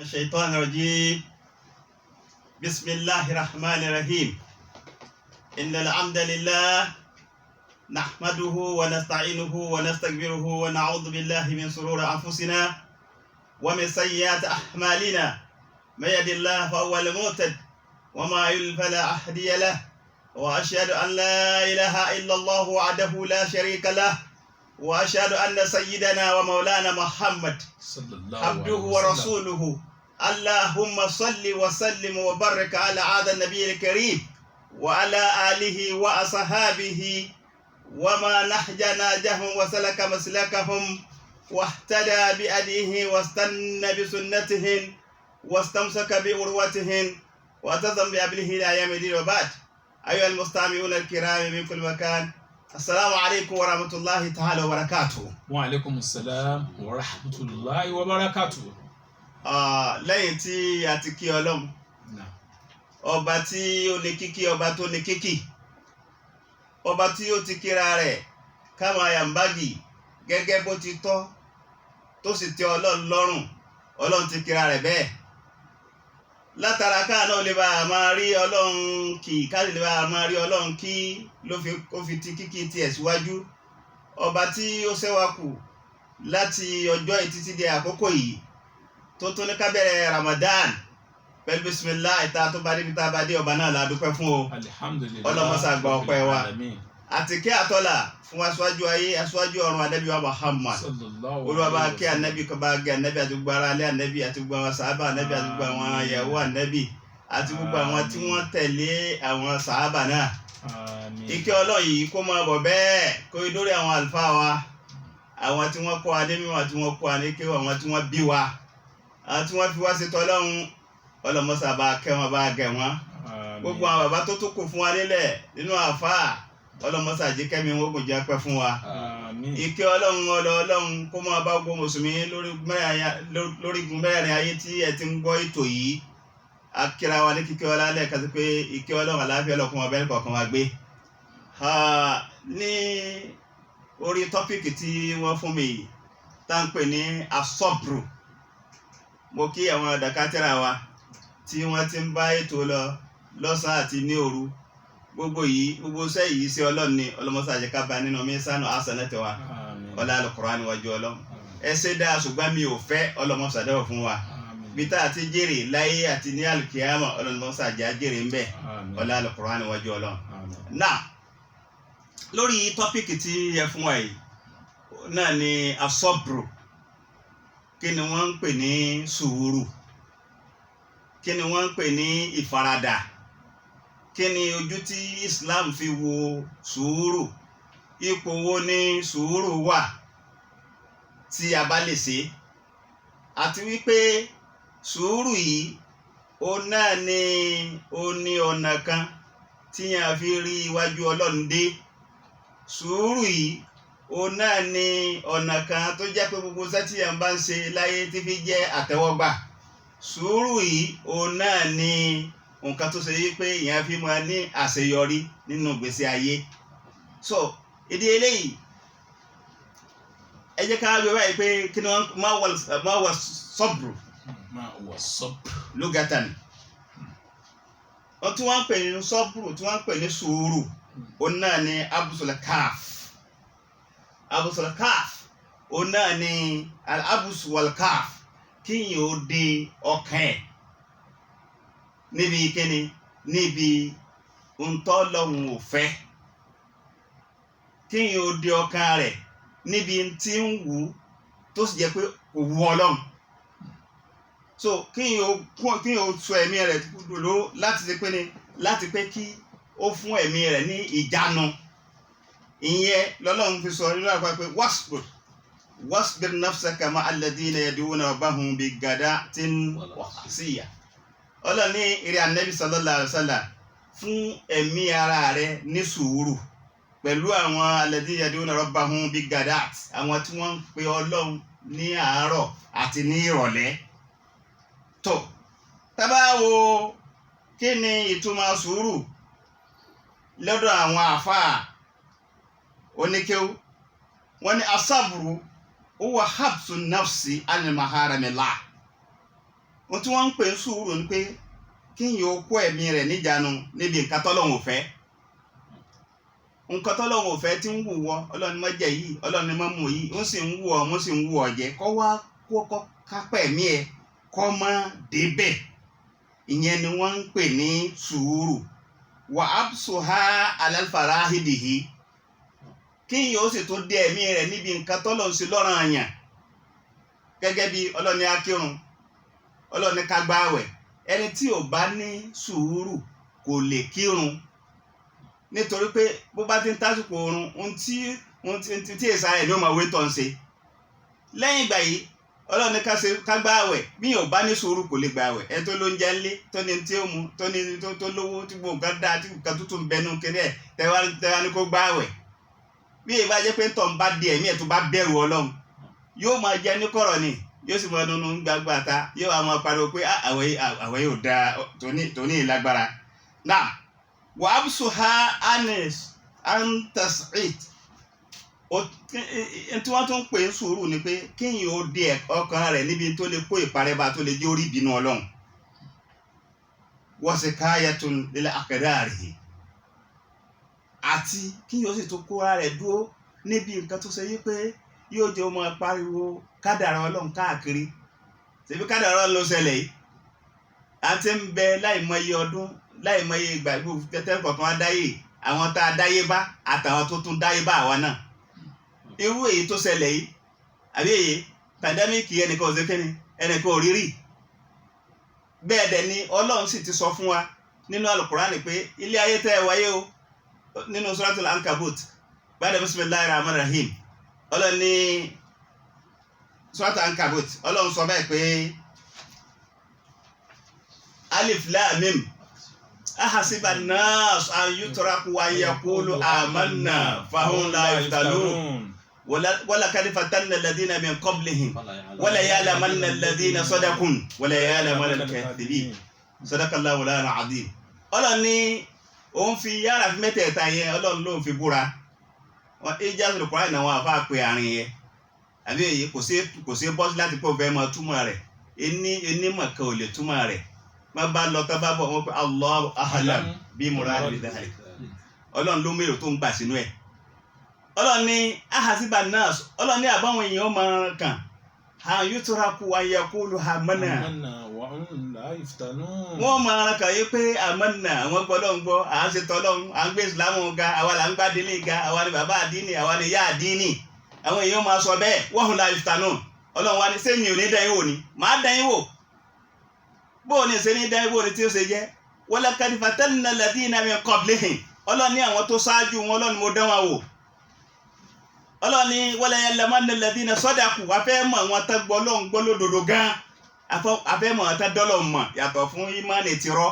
الشيطان الرجيم. بسم الله الرحمن الرحيم. إن الحمد لله نحمده ونستعينه ونستغفره ونعوذ بالله من شرور أنفسنا ومن سيئات أعمالنا. من يهد الله فهو المهتد وما يضلل فلا هادي له. وأشهد أن لا إله إلا الله وحده لا شريك له. وأشهد أن سيدنا ومولانا محمد عبده ورسوله. اللهم صل وسلم وبارك على هذا النبي الكريم وعلى آله وأصحابه وما نهج نهجهم وسلك مسلكهم واهتدى بهديه واستنى بسنتهم واستمسك بعروتهم واعتصم بحبله إلى يوم الدين. وبعد، أيها المستمعون الكرام من كل مكان، السلام عليكم ورحمة الله تعالى وبركاته. وعليكم السلام ورحمة الله وبركاته. Lẹ́yìn tí a ti kí Ọlọ́run, ọba tí ó ní kíkí, ọba tó ní kíkí, ọba tí ó ti kíra rẹ̀ kama yambagi gẹ́gẹ́ bó ti tọ́ tó sì tẹ́ Ọlọ́run lọ́rùn. Ọlọ́run ti kíra rẹ̀ bẹ́ẹ̀ látara káà náà lè bá a máa rí Ọlọ́run kì, ká lè bá a máa rí Ọlọ́run kí ó fi ti kíkí tiẹ̀ síwájú. Ọba tí ó ṣẹ́wà kù láti ọjọ́ yìí títí di àkókò yìí tó tún ní ká bẹ̀rẹ̀ Ramadan pẹ̀lú bismillah ìta tó bá débi tá a bá dé, ọba náà la dúpẹ́ fún o. Alhamdulillah. Ọlọ́mọṣà gba ọpẹ́ wa àti kí àtọ́là fún aṣáájú ayé, aṣáájú ọ̀run Ànábì wa Muhammad. Olúwa bá kí Ànábì, kó bá gé Ànábì àti gbogbo ará ilé Ànábì àti gbogbo àwọn sàhábà Ànábì àti gbogbo àwọn ìyàwó Ànábì àti gbogbo àwọn tí wọ́n tẹ̀lé àwọn sàhábà náà. Ìkẹ́ Ọlọ́run yìí kó máa bọ̀ bẹ́ẹ̀ kó dórí àwọn àlùfáà wa, àwọn tí wọ́n kọ́ wa ní mímọ̀, tí wọ́n kọ́ wa ní kéwà, àwọn tí wọ́n bí wa, àwọn tí wọ́n fi wá sí tọ́lọ́run. Ọlọ́mọṣà bá kẹ́ wọn, bá gẹ̀ wọ́n. Gbogbo àwọn bàbá tó kù fún wa nílẹ̀ nínú àfáà, Ọlọ́mọṣà jẹ́ kẹ́mi wọn kò jẹ́ pẹ́ fún wa. Ìkẹ́ Ọlọ́run kó máa bá gbogbo mùsùlùmí lórí igun mẹ́rẹ̀ẹ̀rin ayé tí ẹ ti ń gbọ́ ètò yìí. Akíra wa ní kíkẹ́ ọlá lẹ́ẹ̀kan sí pé ìkẹ́ Ọlọ́run àlàáfíà ọlọ́kùn wa bẹ́ẹ̀ kọ̀ọ̀kan wa gbé. Ní orí tọ́pìkì tí wọ́n fún mi yìí tá ń pè ní asọ́bùrù, mo kí àwọn dàkátẹ́rà wa tí wọ́n ti ń bá ètò lọ lọ́sàn-án àti ní òru. Gbogbo iṣẹ́ yìí sí Ọlọ́run ni. Ọlọ́mọṣà jẹ́ ká bá nínú mísánù hasanati wa ọlá Al-Qur'an níwájú Ọlọ́run. Ẹ ṣe dáa ṣùgbọ́n mi ò fẹ́, Ọlọ́mọṣà dáwọ̀ fún wa. Bí tá àti jèrè láyé àti ní alkiyama, Ọlọ́mọṣà jẹ́ jèrè ń bẹ̀ ọlá Al-Qur'an níwájú Ọlọ́run. Náà, lórí tọ́pìkì tí ẹ fún wa yìí náà ni asọ́bùrù. Kí ni wọ́n ń pè ní sùúrù? Kí ni wọ́n ń pè ní ìfaradà? Kí ni ojú tí Islam fi wo sùúrù? Ipò wo ni sùúrù wà tí a bá lè ṣe? Àti wípé sùúrù yìí ó náà ní ọ̀nà kan tí a fi rí iwájú Ọlọ́run dé. Sùúrù yìí ó náà ní ọ̀nà kan tó jẹ́ pé gbogbo iṣẹ́ tí a bá ń ṣe láyé tí fi jẹ́ àtẹ́wọ́gbà. Sùúrù yìí ó náà ní nǹkan tó ṣe yí pé èèyàn fi máa ní àṣeyọrí nínú ìgbésí ayé. So ìdí eléyìí, ẹ jẹ́ ká gbé báyìí pé kí ni wọ́n máa wọ sọ́bùrù lugatan. Wọ́n tí wọ́n ń pè ní sọ́bùrù, tí wọ́n ń pè ní sùúrù, ó náà ní abusul kaf. Abusul kaf ó náà ní al-abus wal kaf, kíyàn ó de ọkàn ẹ̀ níbi kíni, níbi ntọ́lọ́hun ò fẹ́. Kíyàn ó de ọkàn rẹ̀ níbi tí ń wù tó sì jẹ́ pé kò wù Ọlọ́run. So kíyàn ó sọ ẹ̀mí rẹ̀ dúró láti pé kí ó fún ẹ̀mí rẹ̀ ní ìjánu. Ìyẹn lọ́lọ́run fi sọ nínú àpá pé wasbir nafsaka ma'a alladhina yad'una rabbahum bil-ghadatin wal-'ashiyya. Ọlọ́run ní ìrẹ́ Ànábì sallallahu alaihi wasallam, fún ẹ̀mí ara rẹ̀ ní sùúrù pẹ̀lú àwọn alladhina yad'una rabbahum bil-ghadat, àwọn tí wọ́n ń pe Ọlọ́run ní àárọ̀ àti ní ìrọ̀lẹ́. Tó tá bá wo kí ni ìtumọ̀ sùúrù lọ́dọ̀ àwọn àfáà oníkéwú, wọ́n ní asábùrù huwa habsu nafsi anil maharamillah. ohun tí wọ́n ń pè sùúrù ni pé kíyàn ó kó ẹ̀mí rẹ̀ níjànú níbi nǹkan tọ́lọ́run ò fẹ́. Nǹkan tọ́lọ́run ò fẹ́ tí ń wù wọ́ Ọlọ́run má jẹ yìí, Ọlọ́run má mú yìí, ó sì ń wù ọ́, mo sì ń wù ọ́ jẹ, kọ́ wá kó kápẹ́ ẹ̀mí ẹ̀ kọ́ mọ́ débẹ̀. Ìyẹn ni wọ́n ń pè ní sùúrù. Wà absuha alalfarahidihi, kíyàn ó sì tún dé ẹ̀mí rẹ̀ níbi nǹkan tọ́lọ́run sí lọ́ranyàn. Gẹ́gẹ́ bí Ọlọ́run ní a kírun, Ọlọ́run ní ká gbààwẹ̀. Ẹni tí ò bá ní sùúrù kò lè kírun, nítorí pé bó bá ti ń tásìkò oorun ohun tí èsà rẹ̀ ní ó máa wé tọ́ ń ṣe. Lẹ́yìn ìgbà yìí Ọlọ́run ní ká gbààwẹ̀, bí yóò bá ní sùúrù kò lè gbààwẹ̀. Ẹni tó lóúnjẹ ńlé, tó ní tí ó mu, tó ní tó lówó, tí gbogbo nǹkan dáa, tí nǹkan tuntun ń bẹnu kiri ẹ̀, tẹ́wá ní kó gbààwẹ̀. Bí èyí bá jẹ́ pé tọ́ ń bá di ẹ̀mí ẹ̀ tó bá bẹ̀rù Ọlọ́run, yóò máa jẹ ní kọ̀rọ̀ ni, yóò sì máa dunu gbàgbà ta, yóò wá máa pariwo pé àwẹ̀ yóò da tóní ìlágbára. Náà wà á bùsùn ha antasrit, tí wọ́n tún pè é sùúrù ni pé kíyàn ó dé ọkàn rẹ̀ níbi tó lè kó ìparẹ́ bá, tó lè jẹ́ orí ìbínú Ọlọ́run. Wasikayatun lil aqdarihi, àti kíyàn ó sì tún kóra rẹ̀ dúró níbi nǹkan tó ṣe yí pé yóò jẹ́ ọmọ pariwo kádàrá Ọlọ́run káàkiri. Ṣebí kádàrá Ọlọ́run ló ṣẹlẹ̀ yìí, a ti ń bẹ láìmọye ọdún, láìmọye ìgbà tẹ́tẹ́ kọ̀ọ̀kan adáyé, àwọn tá a dáyé bá àtàwọn tó tún dáyé bá àwa náà. Irú èyí tó ṣẹlẹ̀ yìí, àbí èyí pàdámíkì ẹnìkan ò ṣe kíni, ẹnìkan ò rírì. Bẹ́ẹ̀ dẹ̀ ni Ọlọ́run sì ti sọ fún wa nínú Al-Qur'ani pé ilé ayé tẹ́ ẹ wáyé o, nínú Suratul Ankabut, ba'da bismillahir rahmanir rahim. Ọlọ́run ní Suratul Ankabut, Ọlọ́run sọ bẹ́ẹ̀ pé alif lam mim ahasiba an-nas an yutraku an yaqulu amanna fahum la yuftanun wala qad fatanna alladhina min qablihim wala ya'lamanna alladhina sadaqu wala ya'lamanna al-kadhibin. Sadaqallahu al-azim. Ọlọ́run ní òun fi yára fi mẹ́tẹ̀ẹ̀ta yẹn, Ọlọ́run ló ń fi búra. Wọ́n Ijazul Qur'an náà wọ́n àfa pé àárín yẹn, àbí èyí kò sí bọ́sí láti pọ̀ fẹ́ máa túmọ̀ rẹ̀. Ẹni mọ̀ọ́kan ò lè túmọ̀ rẹ̀. Má bá lọ tá bá bọ̀ wọ́n pé Allahu a'lam bí muradi dhalik. Ọlọ́run ló mérò tó ń gbà sínú ẹ̀. Ọlọ́run ní ahasiba an-nas, Ọlọ́run ní àbáwọn èèyàn máa kàn an yutraku an yaqulu amanna. Wọ́n máa kàn yí pé amanna, àwọn gbọ́dọ̀ ń gbọ́, à ń ṣe tọ́lọ́run, à ń gbé ìsìlámù ga, àwa là ń gbá délé ga, àwa ni bàbá àdínì, àwa ni ìyá àdínì. Àwọn èèyàn máa sọ bẹ́ẹ̀, wa hum la yuftanun. Ọlọ́run wá ní sẹ́mi ò ní dán yín wò ni, màá dán yín wò. Bó ní ṣe ní dán yín wò ni tí ó ṣe jẹ́. Wala qad fatanna alladhina min qablihim. Ọlọ́run ní àwọn tó ṣáájú wọn, Ọlọ́run mo dán wọn wò. Ọlọ́run ní wala ya'lamanna alladhina sadaqu, afẹ́ mọ̀ àwọn tá gbọ́ Ọlọ́run gbọ́ lódodo gan. Afẹ́ mọ̀ àwọn tá dọ́lọ́run mọ̀ yàtọ̀ fún ìmánì tirọ́.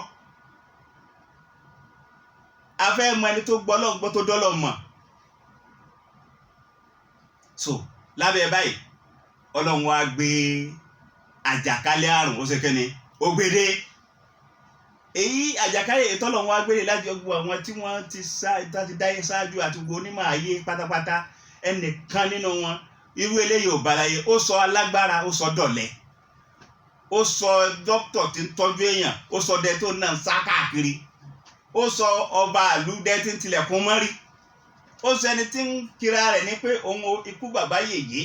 Afẹ́ mọ̀ ẹni tó gbọ́ Ọlọ́run gbọ́ tó dọ́lọ́run mọ̀. So lábẹ́ báyìí Ọlọ́run wá gbé àjàkálẹ̀ àrùn, ó ṣe kíni, ó gbédé. Èyí àjàkálẹ̀ ètò Ọlọ́run wá gbédé láti ọgbọ́ àwọn tí wọ́n ti dáyé ṣáájú àti gbogbo onímọ̀ ayé pátápátá. Ẹnìkan nínú wọn irú eléyìí ò balaye, ó sọ alágbára, ó sọ dọ̀lẹ, ó sọ dókítà tí ń tọ́jú èèyàn, ó sọ dẹ tó náà ń sá káàkiri, ó sọ ọba àlú dẹ tí ń tilẹ̀kùn mọ́rí, ó sọ ẹni tí ń kira rẹ̀ ní pé òun ikú bàbá yèyé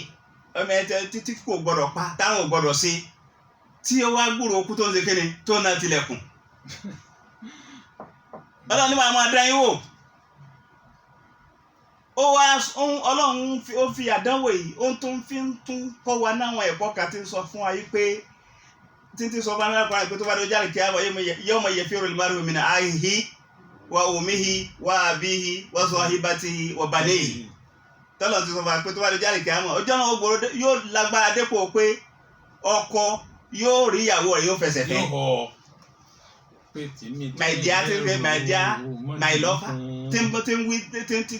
ọmọ ẹ̀ títí kò gbọdọ̀ pa táwọn ò gbọdọ̀ ṣe, tí ó wá gbúrò okú tó ń ṣe kíni tó náà tilẹ̀kùn. Ọlọ́run ní máa dán yín wò. Ọlọ́run ó fi àdánwò yìí, ó tún kọ́ wa náwọn ẹ̀kọ́ kan tí ń sọ fún wa yìí pé títí sọ fún wa pé tó bá dé jáde kí á yawma yafirru al-mar'u min akhihi wa ummihi wa abihi wa sahibatihi wa banihi. Tọ́lọ̀ ti sọ fún wa pé tó bá dé jáde kí á mọ̀ ọjọ́ náà gbòòrò yóò lágbára dépò pé ọkọ yóò rí ìyàwó rẹ̀ yóò fẹsẹ̀ fẹ́. My dear, my lover, tí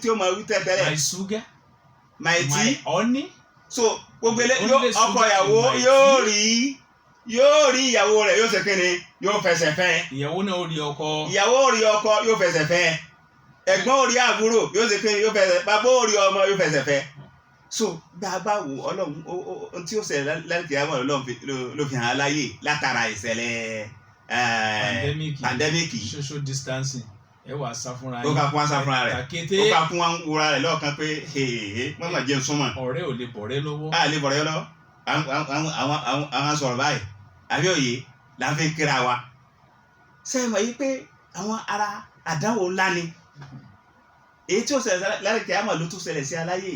ó máa wí tẹ́tẹ́lẹ̀. My sugar, my tea, my honey. So gbogbo ọkọ ìyàwó yóò rí ìyàwó rẹ̀ yóò ṣe kíni, yóò fẹsẹ̀ fẹ́. Ìyàwó náà ó rí ọkọ. Ìyàwó rí ọkọ yóò fẹsẹ̀ fẹ́. Ẹ̀gbọ́n ó rí àbúrò yóò ṣe kíni, yóò fẹsẹ̀. Bàbá ó rí ọmọ yóò fẹsẹ̀ fẹ́. so gbàgbà wo Ọlọ́run tí ó ṣẹlẹ̀ láti àwọn Ọlọ́run ló fi hàn láyé látara ìṣẹ̀lẹ̀ pandemic social distancing ẹ wà sá fúnra yín ó kà fún wa sá fúnra rẹ̀ ó kà fún wa ń wúra rẹ̀ lọ́ọ̀kan pé mọ́mọ́ jẹun súnmọ́ ọ̀rẹ́ ò lè bọ̀rẹ́ lọ́wọ́ lè bọ̀rẹ́ lọ́wọ́ àwọn sọ̀rọ̀ báyìí àbí òye là ń fi kíra wa sẹ́yìn mọ̀ yí pé àwọn ara àdánwò ńlá ni èyí tí ó ṣẹlẹ̀ láti kí á mọ̀ ló tún ṣẹlẹ̀ sí aláyè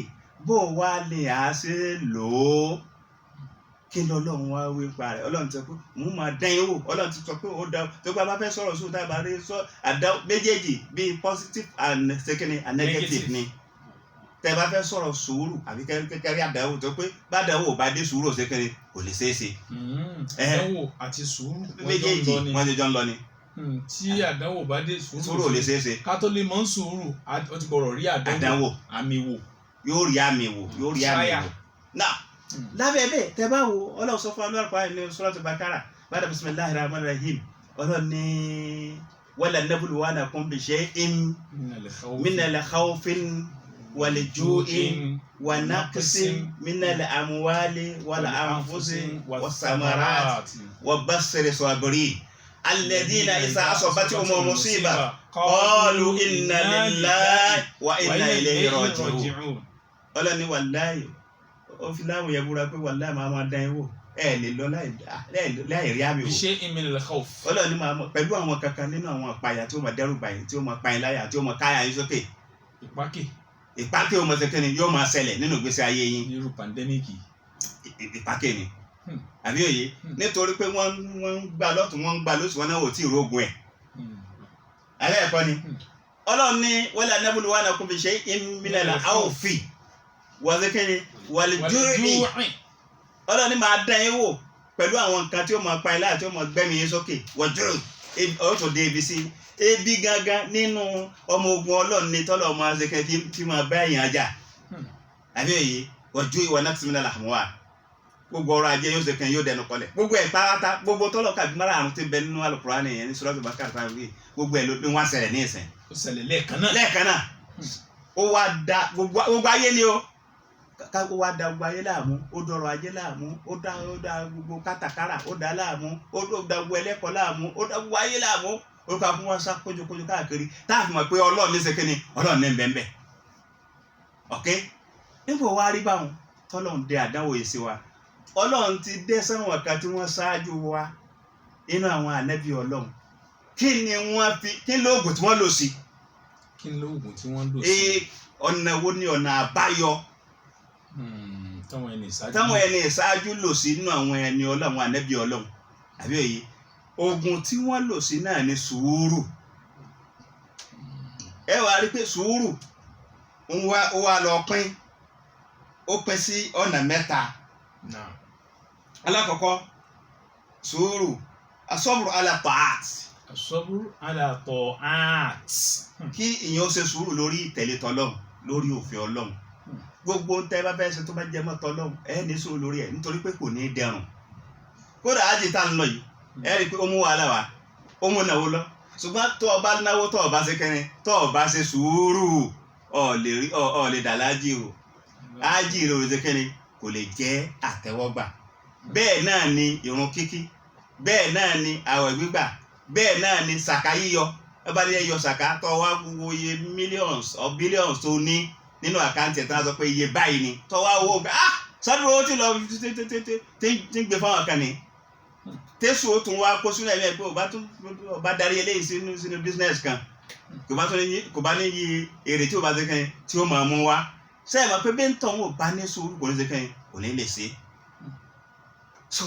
bó wá lè á ṣe lò ó kí lọ́lọ́run wá wí pa rẹ̀ Ọlọ́run ti sọ pé mo máa dán yín wò Ọlọ́run ti sọ pé ó dá tó gba bá fẹ́ sọ̀rọ̀ sóò dábàá rí sọ àdánwò méjèèjì bíi positive and second and negative ni tẹ́ bá fẹ́ sọ̀rọ̀ sùúrù àbí kẹ́kẹ́rí àdánwò tó pé bá àdánwò bá dé sùúrù ṣe kò lè ṣeé ṣe. àdánwò àti sùúrù méjèèjì wọ́n ti jọ ń lọ ni. tí àdánwò bá dé sùúrù ò lè ṣeé ṣe. ká tó lè mọ̀ sùúrù ó ti gbọ́dọ̀ rí àdánwò àmì wò. yóò rí àmì wò. náà lábẹ́ bẹ́ẹ̀ tẹ́ bá wo Ọlọ́run sọ fún Al-Qur'an ní Suratul Baqara ba'da bismillahir rahmanir rahim Ọlọ́run ní wala nabluwannakum bi shay'in minal khawfin wal ju'in wa naqsin minal amwali wal anfusi was samarati wa bashiri sabirin alladhina idha asabathum musiba qalu inna lillahi wa inna ilayhi raji'un. Ọlọ́run ní wàláhì ó fi láwọn yẹn búra pé wàláhì máa dán yín wò lè lọ láì rí àmì wò. iṣẹ́ ìmìnira khawf. Ọlọ́run ní máa pẹ̀lú àwọn kankan nínú àwọn àpàyà tí ó máa dẹ́rù bàyìn tí ó máa pààyàn láyà tí ó máa káyà yín sókè. ìpákè ó máa ṣe kíni yóò máa ṣẹlẹ̀ nínú ìgbésí ayé yín. irú pandemic. ìpákè ni àbí òye nítorí pé wọ́n ń gbà lọ́tún wọ́n ń gbà lóṣù wọn náà ò tí ì rógun ẹ̀. alẹ́ ẹ̀kọ́ ni Ọlọ́run ní wala nabluwannakum bi shay'in minal khawfi wàzẹ́kẹ́ni wàlìjúrì Ọlọ́run ní máa dán yín wò pẹ̀lú àwọn nǹkan tí ó máa pa ilé àti ó máa gbẹ́mí yín sókè wàjúrì ọ̀tọ̀ dé ibi sí ebi gangan nínú ọmọ ogun Ọlọ́run ní tọ́lọ̀ ọmọ azẹ́kẹ́ tí máa bá èèyàn ajá àbí èyí wàjúrì wà náà tìmílẹ̀ làmúwà gbogbo ọrọ̀ ajé yóò ṣèkẹ́ yóò dẹnu kọlẹ̀ gbogbo ẹ̀ pátá gbogbo tọ́lọ̀ kàbí mara àrùn tí bẹ nínú Al-Qur'ani yẹn ní Suratul Baqara gbogbo ẹ̀ ló ní wọ́n ṣẹlẹ̀ ní ìsìn. ó ṣẹlẹ̀ lẹ́ẹ̀kan náà ó wá da gbogbo ayé ni o káko wá da gbogbo ayé láàmú ó dọ̀rọ̀ ajé láàmú ó dá gbogbo kátàkárà ó dá láàmú ó dá gbogbo ẹlẹ́kọ̀ọ́ láàmú ó dá gbogbo ayé láàmú ó ká fún wọn sá kójókójó káàkiri táàfin mọ̀ pé Ọlọ́run ní sẹ́kẹ́ni Ọlọ́run ní bẹ́ẹ̀ ọ̀kẹ́ níbo wá rí báwọn tọ́lọ́run dé àdánwò yìí sí wa Ọlọ́run ti dé sẹ́wọ̀n kan tí wọ́n ṣáájú wa inú àwọn ànábì Ọlọ́run kí lóògùn tí wọ́n lò sí. ọ̀nà wo ni ọ̀nà àbáyọ táwọn ẹni ìṣáájú lò sí nínú àwọn ẹni Ọlọ́run ànábì Ọlọ́run àbí òye ogun tí wọ́n lò sí náà ni sùúrù. ẹ wàá rí pé sùúrù ó wá lọ ó pín sí ọ̀nà mẹ́ta. alákọ̀ọ́kọ́ sùúrù asọ́bùrù ala ta'at. kí ìyẹn ó ṣe sùúrù lórí ìtẹ̀lé tọlọ́run lórí òfin Ọlọ́run gbogbo tẹ́ bá fẹ́ ṣe tó bá jẹ mọ́ tọlọ́run ní sùúrù lórí ẹ̀ nítorí pé kò ní dẹrùn kódà ájì tá ń lọ yìí rí i pé ó mú wàhálà wá ó mú náwó lọ ṣùgbọ́n tó o bá náwó tó o bá ṣe kẹrin tó o bá ṣe sùúrù ọ̀ lè dà láàjì o ájì rẹ̀ ò lè ṣe kẹrin kò lè jẹ́ àtẹ́wọ́gbà bẹ́ẹ̀ náà ni ìrun kíkí bẹ́ẹ̀ náà ni àwẹ̀ gbígbà bẹ́ẹ̀ náà ni sàká yíyọ ẹ bá ní yọ sàká tó wá gbogbo iye millions or billions tó ní nínú àkáǹtì ẹ̀ tó wá sọ pé iye báyìí ni tó wá owó gbà sọ́dún owó tí lọ tí ń gbé fáwọn kan ní tẹ́sù ó tún wá kó sínú ẹ̀mí ẹ̀ pé ó bá darí eléyìí sínú business kan kò bá ní yí èrè tí ó bá ṣe kẹ́yìn tí ó máa mú wá sẹ́yìn mọ̀ pé bí ń tọ̀ wọ́n bá ní sùúrù kò ní ṣe kẹ́yìn kò ní lè ṣe so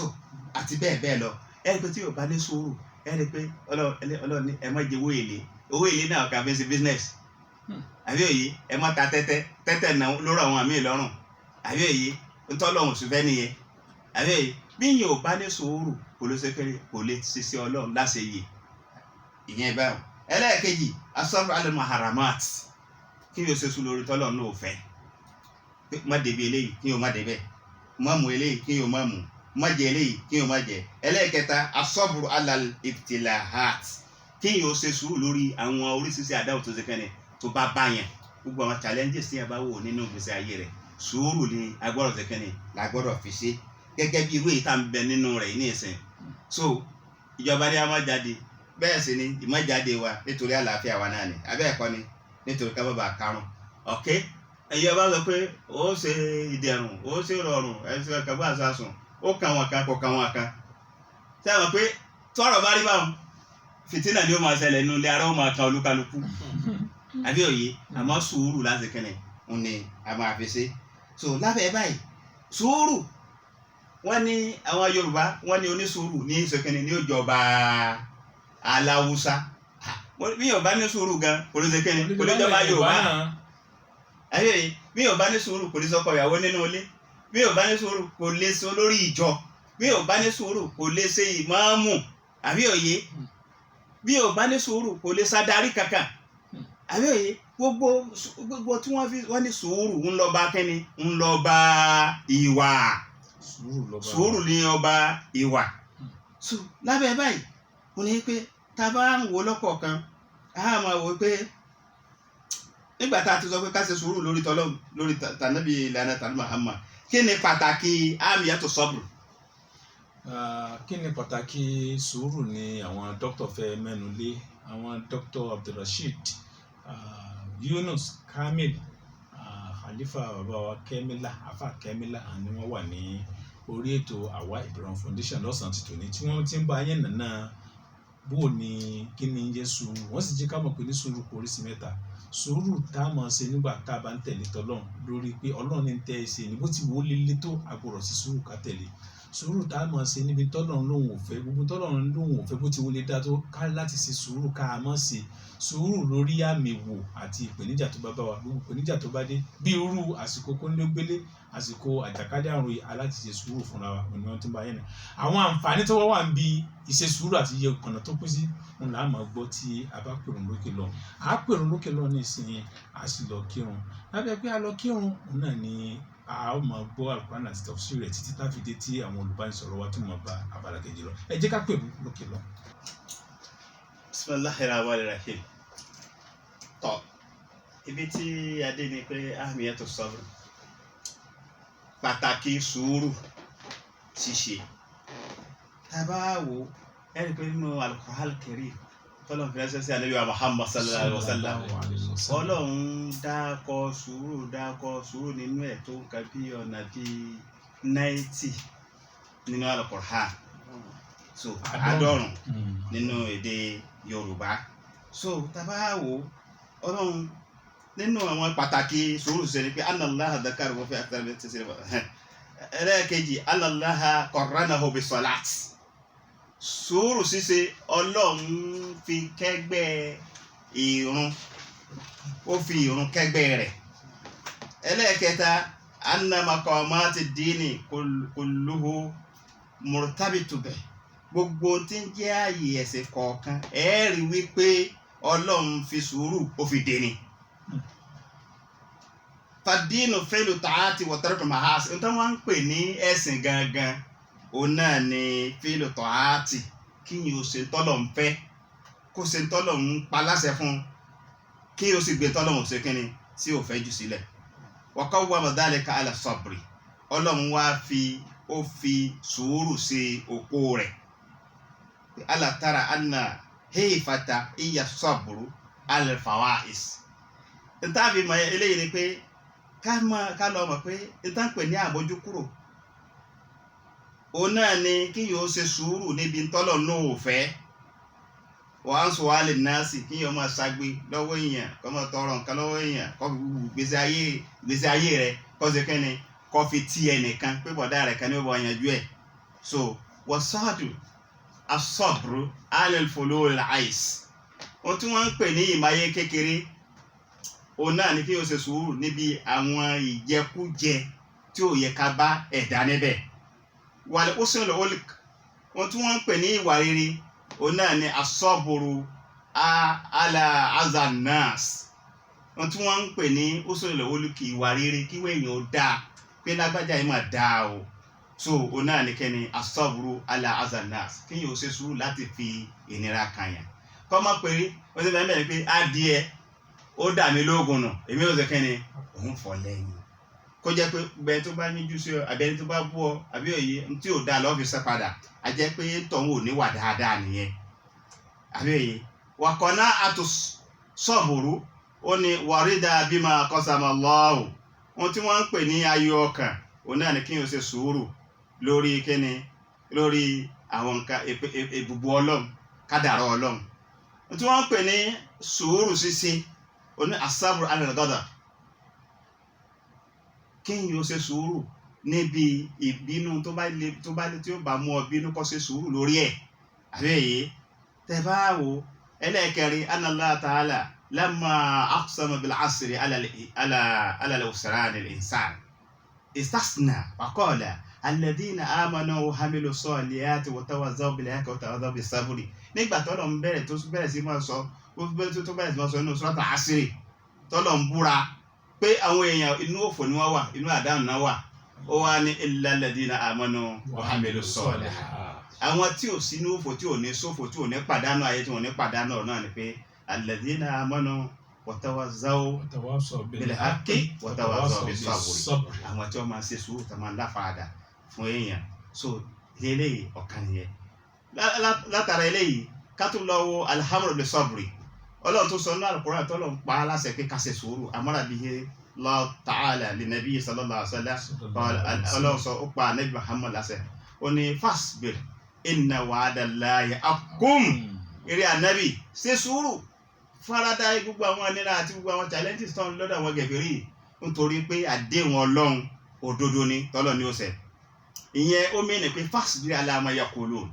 àti bẹ́ẹ̀ bẹ́ẹ̀ lọ ẹ rí i pé tí yóò bá ní sùúrù ẹ rí i pé ọlọ́ọ̀ni ẹ má jẹ owó èlé náà kà fi ṣe business àbí òye ẹ má ta tẹ́tẹ́ náà lórí àwọn àmì ìlọ́rùn àbí òye ntọ́lọ́hùn sùfẹ́ nìyẹn àbí òye bí yìí ò bá ní sùúrù kò ló ṣẹ́kẹ́rẹ́ kò lè ṣiṣẹ́ Ọlọ́run láṣẹ yìí ìyẹn báwọn ẹlẹ́ẹ̀kejì asọ́rọ̀ alẹ́ maharamat kí yóò ṣe sùn lórí tọ́lọ́run náà ò fẹ́ má débi eléyìí kí yóò má débẹ̀ má mú eléyìí kí yóò má mú má jẹ eléyìí kí yóò má jẹ ẹlẹ́ẹ̀kẹta asọ́bùrù alal ibtilahat kí yóò ṣe sùúrù lórí àwọn oríṣiríṣi àdáwò tó ṣe kẹ́ni tó bá báyàn gbogbo àwọn challenges tí yẹn bá wò nínú ìgbésí ayé rẹ̀ sùúrù ni agbọ́dọ̀ ṣe kínní la gbọ́dọ̀ fi ṣe gẹ́gẹ́ bí ìwé ìta ń bẹ nínú rẹ̀ ní ìsìn so ìjọba ní a máa jáde bẹ́ẹ̀ sì ni ìmọ̀jáde wa nítorí àlàáfíà wa náà ni abẹ́ ẹ̀kọ́ ni nítorí ká bàbá karùn ọ̀kẹ́ ẹ̀yin ọba sọ pé ó ṣe ìdẹ̀rùn ó ṣe rọrùn ẹ̀sìn kàgbà sàsùn ó kàn wọn kan kò kàn wọn kan ṣé àwọn pé tọrọ bá rí báwọn fìtínà ni ó máa ṣẹlẹ̀ nínú ilé ara ó máa kan olúkálukú àbí òye àmọ́ sùúrù láti kẹ́nẹ̀ ń ní a máa fi ṣe so lábẹ́ báyìí sùúrù wọ́n ní àwọn Yorùbá wọ́n ní onísùúrù ní ìṣèkínní ní òjọba aláwùsá bí Yorùbá ní sùúrù gan olùṣèkínní olùjọba Yorùbá ayé bí Yorùbá ní sùúrù kò lè sọkọ ìyàwó nínú ilé bí Yorùbá ní sùúrù kò lè ṣe olórí ìjọ bí Yorùbá ní sùúrù kò lè ṣe ìmáàmù àbí òye bí Yorùbá ní sùúrù kò lè ṣàdarí kankan àbí òye gbogbo tí wọ́n ní sùúrù ń lọ bá kẹ́ni ń lọ bá ìwà sùúrù ní ọba ìwà so lábẹ́ báyìí mo ní pé tá a bá ń wo lọ́kọ̀ọ̀kan a máa wò pé nígbà tá a ti sọ pé ká ṣe sùúrù lórí tọ́lọ́ lórí tànàbí ìlànà tànàbí Muhammad kí ni pàtàkì amiyatu sabr. Kí ni pàtàkì sùúrù ni àwọn dókítà fẹ́ mẹ́nu lé àwọn dókítà Abdulrasheed Yunus Kamil Khalifa bàbá wa Kẹ́mílà afa Kẹ́mílà ni wọ́n wà ní orí ètò Àwa Ìbẹ̀rùn Foundation lọ́sàn-án ti tòní tí wọ́n ti ń bá yẹn nàná bó ni kí ni ń jẹ́ sùúrù wọ́n sì jẹ́ ká mọ̀ pé ní sùúrù kò oríṣi mẹ́ta sùúrù tá a máa ṣe nígbà tá a bá ń tẹ̀lé tọ́lọ́run lórí pé Ọlọ́run ní ń tẹ́ ẹ ṣe ni bó ti wò ó lélẹ́ tó agbọ̀rọ̀ sí sùúrù ká tẹ̀lé sùúrù tá a máa ṣe níbi tọ́lọ́run lóhùn ò fẹ́ gbogbo tọ́lọ́run lóhùn ò fẹ́ bó ti wọlé dá tó ká láti ṣe sùúrù ká a máa ṣe sùúrù lórí àmì wò àti ìpèníjà tó bá bá wa gbogbo ìpèníjà tó bá dé bí irú àsìkò kónílégbélé àsìkò àjàkálẹ̀ àrùn yìí aláti ṣe sùúrù fúnra wa òní wọn tó bá yẹn náà àwọn àǹfààní tó wá wà ń bi ìṣe sùúrù àti iye ọ̀nà tó pín sí òun là á máa gbọ́ tí a bá pèrún lókè lọ à á pèrún lókè lọ ní ìsinyìí a sì lọ kírun lábẹ́ pé a lọ kírun òun náà ni a ó máa gbọ́ àlùkùránì àti tafsir rẹ̀ títí tá fi dé tí àwọn olùbánisọ̀rọ̀ wa tó máa bá abala kejì lọ ẹ jẹ́ ká pèrún lókè lọ. Bismillahir Rahmanir Rahim tọ ibi tí adé ni pé ahmiyatu sabr pàtàkì sùúrù ṣíṣe tábà wò ẹni pé nínú Al-Qur'an Al-Karim tọ́lọ̀ fi ránṣẹ́ sí Ànábì wa Muhammad sallallahu alaihi wasallam Ọlọ́run dákọ̀ sùúrù nínú ẹ̀ tó nǹkan bí ọ̀nà bí 90 nínú Al-Qur'an so 100 nínú èdè Yorùbá so tábà wò Ọlọ́run nínú àwọn pàtàkì sùúrù ṣe ni pé anallaha dhakarahu fi akthar min tafsir ẹlẹ́ẹ̀kejì anallaha qarranahu bis-salat sùúrù ṣíṣe Ọlọ́run fi kẹ́gbẹ́ ìrun ó fi ìrun kẹ́gbẹ́ rẹ̀ ẹlẹ́ẹ̀kẹta anna maqamati dini kulluhu murtabitu bih gbogbo tí ń jẹ́ ààyè ẹ̀sìn kọ̀ọ̀kan ẹ̀ẹ́rì wípé Ọlọ́run fi sùúrù ó fi dènì fàdínù fẹ́lù tààtì wọ̀tẹ́rẹ̀kọ̀ mahasi ní tí wọ́n ń pè ní ẹ̀sìn gangan òun náà ni fẹ́lù tààtì kí yìí ó ṣe tọ́lọ̀ ń fẹ́ kó ṣe tọ́lọ̀ ń pa láṣẹ fún kí ó sì gbé tọ́lọ̀ ń ṣe kínni tí ò fẹ́ jù sílẹ̀ wọ́kọ́ wà mọ̀dálẹ́ka ala sabri Ọlọ́run wá ó fi sùúrù ṣe òpó rẹ̀ ala tara anna hayfata iya sabru ala fawais ntàbí mọ eléyìí ni pé ká lọ mọ̀ pé ìtànpè ní àbójú kúrò òun náà ni kí yóò ṣe sùúrù níbi tọ́lọ̀ náà ò fẹ́ wọ́n á ń sọ wá lè náà sí kí yóò máa ṣagbe lọ́wọ́ èèyàn kó máa tọrọ nǹkan lọ́wọ́ èèyàn kó fi gbèsè ayé rẹ̀ kó ṣe kẹ́ni kó fi tí ẹnìkan pé bọ̀dá rẹ̀ kan ní ọ̀bọ̀ yanjú ẹ̀ so wọ́n sáàdù asọ́bùrù alẹ́fọlọ́ làáìs ohun tí wọ́n ń pè ní ìmáyé kékeré òun náà ni kí o ṣe sùúrù níbi àwọn ìjẹkújẹ tí ò yẹ ká bá ẹ̀dá níbẹ̀ wàlẹ̀ ó sì ń lọ ohun tí wọ́n ń pè ní ìwà rere òun náà ni asọ́bùrù ala azanas ohun tí wọ́n ń pè ní ó sì ń lọ ìwà rere kí wẹ́yìn ó dáa pé lágbájá yìí mà dáa o so òun náà ni kẹ́ni asọ́bùrù ala azanas kí yóò ṣe sùúrù láti fi ìnira kan yàn kọ́ mọ́ pé ó ti bẹ́ẹ̀ bẹ́ẹ̀ pé adìẹ ó dà mí lóògùn nù èmi ò ṣe kẹ́ni òun fọ́ lẹ́yìn kó jẹ́ pé bẹ́ẹ̀ tó bá yíjú sí ọ àbí ẹni tó bá bú ọ àbí òye tí ò dáa lọ́ọ́ fi sẹ́ padà a jẹ́ pé tọ̀hún ò ní wà dáadáa nìyẹn àbí òye wàkọ̀nà àtúnṣọ̀bùrú ó ní wàrídà bímọ qasama Allahu ohun tí wọ́n ń pè ní ayọ̀ ọkàn òun náà ni kí n ṣe sùúrù lórí kíni lórí àwọn nǹkan èbùbù ọlọ́run kádàrá ọlọ́run ohun tí wọ́n ń pè ní sùúrù ṣíṣe òun ní as-sabru ala al-ghadab kí n yóò ṣe sùúrù níbi ìbínú tó bá lè tí ó bá mú ọ bínú kó ṣe sùúrù lórí ẹ̀ àbẹ́yẹ tẹ́ bá wò ẹlẹ́ẹ̀kẹrin anna Allah ta'ala lamma aqsama bil asri ala al-usran al-insan istasna wa qala alladhina amanu wa hamilu salihati wa tawazzaw bil haqqi wa tawazzaw bis sabri nígbà tọ́lọ̀ ń bẹ̀rẹ̀ tó bẹ̀rẹ̀ sí máa sọ tó bẹ̀rẹ̀ sí máa sọ nínú surat al-asri tọ́lọ̀ ń búra pé àwọn èèyàn inú òfò ni wọ́n wà inú àdánù náà wà ó wá ní illa alladhina amanu wa hamilu salihati àwọn tí ò sí ní òfò tí ò ní ṣòfò tí ò ní pàdánù ayé tí ò ní pàdánù ọ̀rọ̀ náà ni pé alladhina amanu watawazzaw bil haqqi watawazzaw bis sabri àwọn tí wọ́n máa ṣe sùúrù tó máa ń láfaradà fún èèyàn so eléyìí ọ̀kan nìyẹn látara eléyìí ká tún lọ wo alhamdu bis sabri ọlọ́run tó sọ ní Al-Qur'an tó lọ ń pa á láṣẹ pé ká ṣe sùúrù amara bihi Allah ta'ala li nabi sallallahu alaihi wasallam ọlọ́run sọ ó pa nabi Muhammad láṣẹ ó ní fasbir inna wa'dallahi haqqun eré ànábì ṣe sùúrù farada gbogbo àwọn nira àti gbogbo àwọn challenges tó ń lọ́dọ̀ àwọn gẹ̀fẹ̀rí nítorí pé àdéhùn ọlọ́run òdodo ni tọ́lọ̀ ní ó ṣẹ ìyẹn ó mẹ́rin pé fasbir ala ma yaqulun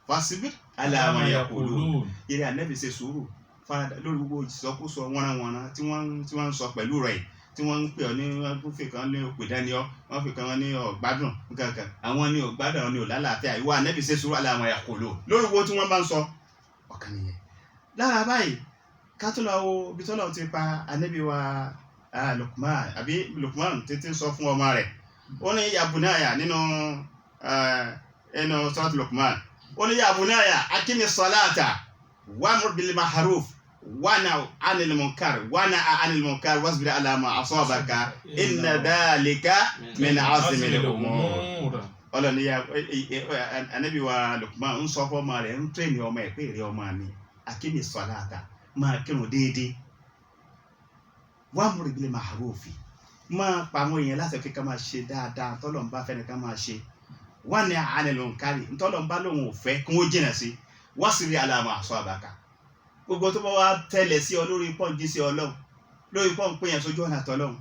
fasbir ala ma yaqulun eré ànábì ṣe sùúrù farada lórí gbogbo ìsọkúsọ wọ́nrawọ́nra tí wọ́n ń sọ pẹ̀lú rẹ̀ tí wọ́n ń pè ọ́ ní wọ́n fi kan ní òpè dání ọ́ wọ́n fi kan ní ọ̀gbádùn nǹkan àwọn ní ọ̀gbádùn àwọn ní òlàlàáfíà ìwà ànábì ṣe sùúrù ala ma yaqulun lórí gbogbo tí wọ́n bá ń sọ ọ̀kan nìyẹn lára báyìí kátólà wo bí tọ́lọ̀ ti pa ànábì wa Lukman títí sọ fún ọmọ rẹ̀ ó ní ya bunaya nínú surat Lukman ó ní ya bunaya akimi salata wa'mur bil ma'ruf wanha 'anil munkar wasbir ala ma asabaka inna dhalika min 'azmi al-umur ọlọ́ni ànábì wa Lukman ń sọ fún ọmọ rẹ̀ ń tẹ́ ní ọmọ ẹ̀ pé èrè ọmọ mi akimi salata máa kírun déédéé wa'mur bil ma'ruf máa pa àwọn èèyàn láti ọ̀kẹ́ ká máa ṣe dáadáa tọ́lọ̀ ń bá fẹ́ni ká máa ṣe wanha 'anil munkar tọ́lọ̀ ń bá lóun ò fẹ́ kí wọ́n jìnà sí wasbir ala ma asabaka gbogbo tó bá wá tẹ́lẹ̀ sí ọ lórí pọ́ǹjì sí ọlọ́run lórí pọ́ǹ pé yẹn sójú ọ̀nà tọ́lọ́run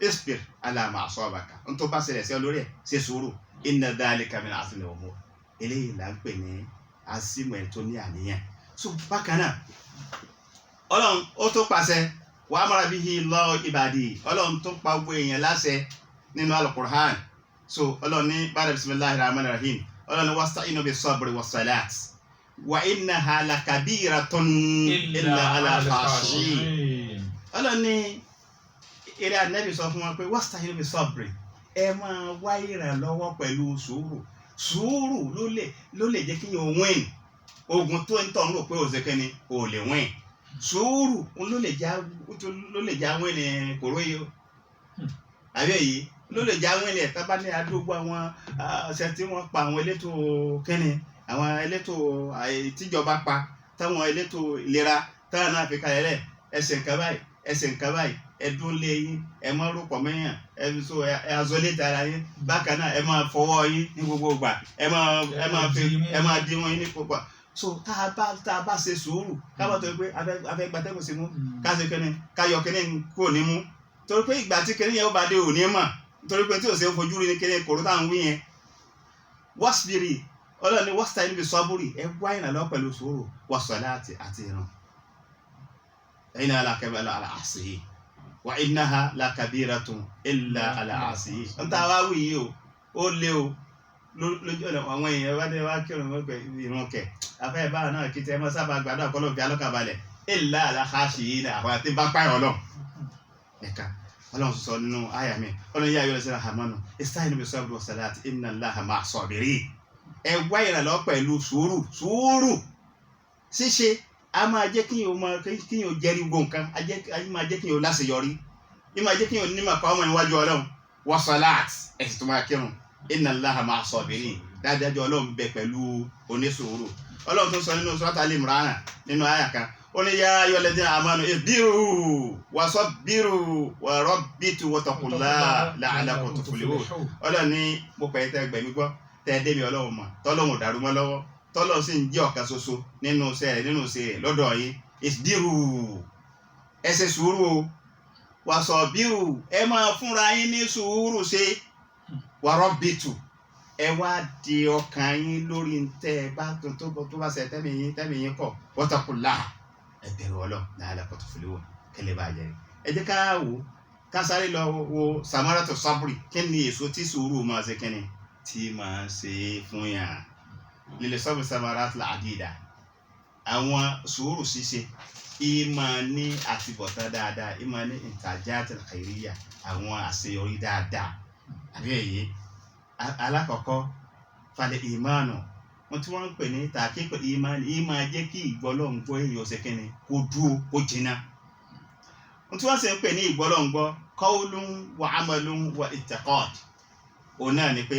isbir ala ma asabaka ń tó bá ṣẹlẹ̀ sí ọ lórí ẹ̀ ṣe sùúrù inna dhalika min 'azmi al-umur eléyìí là ń pè ní azimu ẹ̀ tó ní àníyàn so bákan náà ọlọ́run ó tó pàṣẹ wa amara bihi Allahu ibadi ọlọ́run tó pa gbogbo èèyàn láṣẹ nínú Al-Qur'an so ọlọ́run ní ba'da bismillahir rahmanir rahim ọlọ́run ní wasta'inu bis-sabri was-salat wa innaha lakabiratun illa 'ala al-khashi'in ọlọ́run ní eré ànábì sọ fún wọn pé wasta'inu bis-sabri ẹ máa wá ìrànlọ́wọ́ pẹ̀lú sùúrù ló lè jẹ́ kí yẹn win ogun tó ń tọ̀ ń rò pé òṣèkẹ́ni ò lè win sùúrù ló lè já win ní kòró yìí o àbí èyí ló lè já win ní ẹ̀ka bá ní àdúgbò àwọn ọ̀sẹ̀ tí wọ́n pa àwọn elétò kẹ́ni àwọn elétò tíjọba pa táwọn elétò ìlera táwọn náà fi kalẹ̀ rẹ̀ ẹsẹ̀ nǹkan báyìí ẹdún lé yín ẹ má rúpọ̀ mẹ́yàn ẹ azọlé tara yín bákan náà ẹ máa fọwọ́ yín ní gbogbo ìgbà ẹ máa dín wọn yín ní gbogbo so tá a bá ṣe sùúrù kábọ̀ tó pé afẹ́ gbatẹ́gùn sí mú ká ṣe kẹ́ni ká yọ kẹ́ni kò ní mú torí pé ìgbà tí kẹ́ni yẹn ó bá dé òní mọ̀ torí pé tí ò ṣe é fojú rí ní kẹ́ni kòró táwọn wí yẹn wasbiri ọlọ́ni wasta'inu bis-sabri ẹ wá ìrànlọ́wọ́ pẹ̀lú sùúrù was-salati àti ìran ẹ̀yin àlàáṣe wa innaha lakabiratun illa 'ala al-'asiyin ń ta wá wí yìí ó lé o lójú ọ̀nà àwọn èèyàn wá dé wá kírun mọ́pẹ́ ìrun kẹ̀ afẹ́ ìbára náà kí tẹ́ mọ́ sábà gbàdúrà kọ́ ló fi alọ́kàbalẹ̀ illa 'ala al-khashiyin àwọn àti bá pààyàn ọlọ́run ẹ̀ka ọlọ́run sọ nínú àyà mi ọlọ́run yá ayọ́ lẹ́sẹ̀ àmọ́nù ista'inu bis-sabri was-salati inna Allaha ma'a as-sabirin ẹ wá ìrànlọ́wọ́ pẹ̀lú sùúrù ṣíṣe a máa jẹ́ kí yóò jẹ́rí gbogbo nǹkan a máa jẹ́ kí yóò láṣeyọrí a máa jẹ́ kí yóò nímọ̀ pa ọmọ ìwájú ọlọ́run wa salat ẹ̀sìn tó máa kírun inna Allaha ma'a sabirin dáadáa Ọlọ́run bẹ pẹ̀lú onísùúrù. Ọlọ́run tó sọ nínú Surat Al-Imran nínú àyà kan ó ní yā ayyuhalladhīna āmanū isbirū wa sabbirū wa rabbitu wattaqullāha la'allakum tuflihūn. Ọlọ́run ní mo pẹ̀ tẹ́ gbẹ̀mí gbọ́ tẹ́ dé mi Ọlọ́run mọ̀ tọ́lọ́run dàrú mọ́ lọ́wọ́ tọ́lọ́run sì ń jẹ́ ọ̀kan ṣoṣo nínú iṣẹ́ rẹ̀ lọ́dọ̀ yín isbirū ẹ ṣe sùúrù o wa sabbiru ẹ máa fúnra yín ní sùúrù ṣe wa rabbitu ẹ wá di ọkàn yín lórí ntẹ bá tó bá ṣe tẹ́mi yín kọ̀ wattaqullāha ẹ bẹ̀rù Ọlọ́run la'allakum tuflihūn kẹlẹ́ bá jẹ́ ẹ jẹ́ ká wò ká sáré lọ wo samaratu sabri kí ni èso tí sùúrù máa ṣe kíni tí máa ṣe fún yàn lil sabri samaratul adida àwọn sùúrù ṣíṣe ìmọ̀ ní àtibọ̀tán dáadáa ìmọ̀ ní intajatul khairiyya àwọn àṣeyọrí dáadáa àbí èyí alákọ̀ọ́kọ́ falẹ̀ ìmánu wọn tí wọ́n ń pè ní tàkíkọ̀ ìmánu ìmọ̀ jẹ́ kí ìgbọ́lọ́ngbọ́ èèyàn ṣe kíni kó dúró kó jìnnà wọn tí wọ́n sì ń pè ní ìgbọ́lọ́ngbọ́ qawlun wa amalun wa i'tiqad òun náà ni pé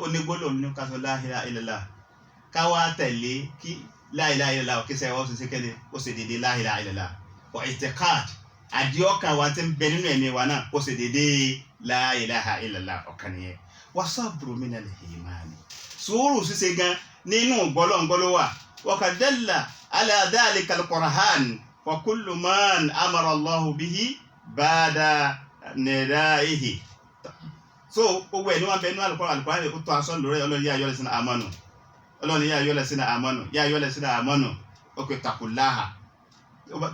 onígbólóhùn ní ká sọ la ilaha illallah káwá tẹ̀lé kí la ilaha illallah kí sẹ́wọ́ ó ṣe kíni ó ṣe dédé la ilaha illallah wa i'tiqad àdìọ́kàn wa ti ń bẹ nínú ẹ̀mí wa náà ó ṣe dédé la ilaha illallah ọ̀kan nìyẹn wa sabru minal imani sùúrù ṣíṣe gan nínú gbọ́lọ́ngbọ́lọ́ wà wa qad dalla ala dhalika al-Qur'an wa kullu man amara Allahu bihi ba'da nidaihi so gbogbo ẹ̀ ní wọ́n bẹ nínú Al-Qur'an rẹ̀ kó tó aṣọ lórí Ọlọ́run yá ayọ́lẹ̀ sínú àmọ́nù Ọlọ́run yá ayọ́lẹ̀ sínú àmọ́nù yá ayọ́lẹ̀ sínú àmọ́nù ó pe taqullaha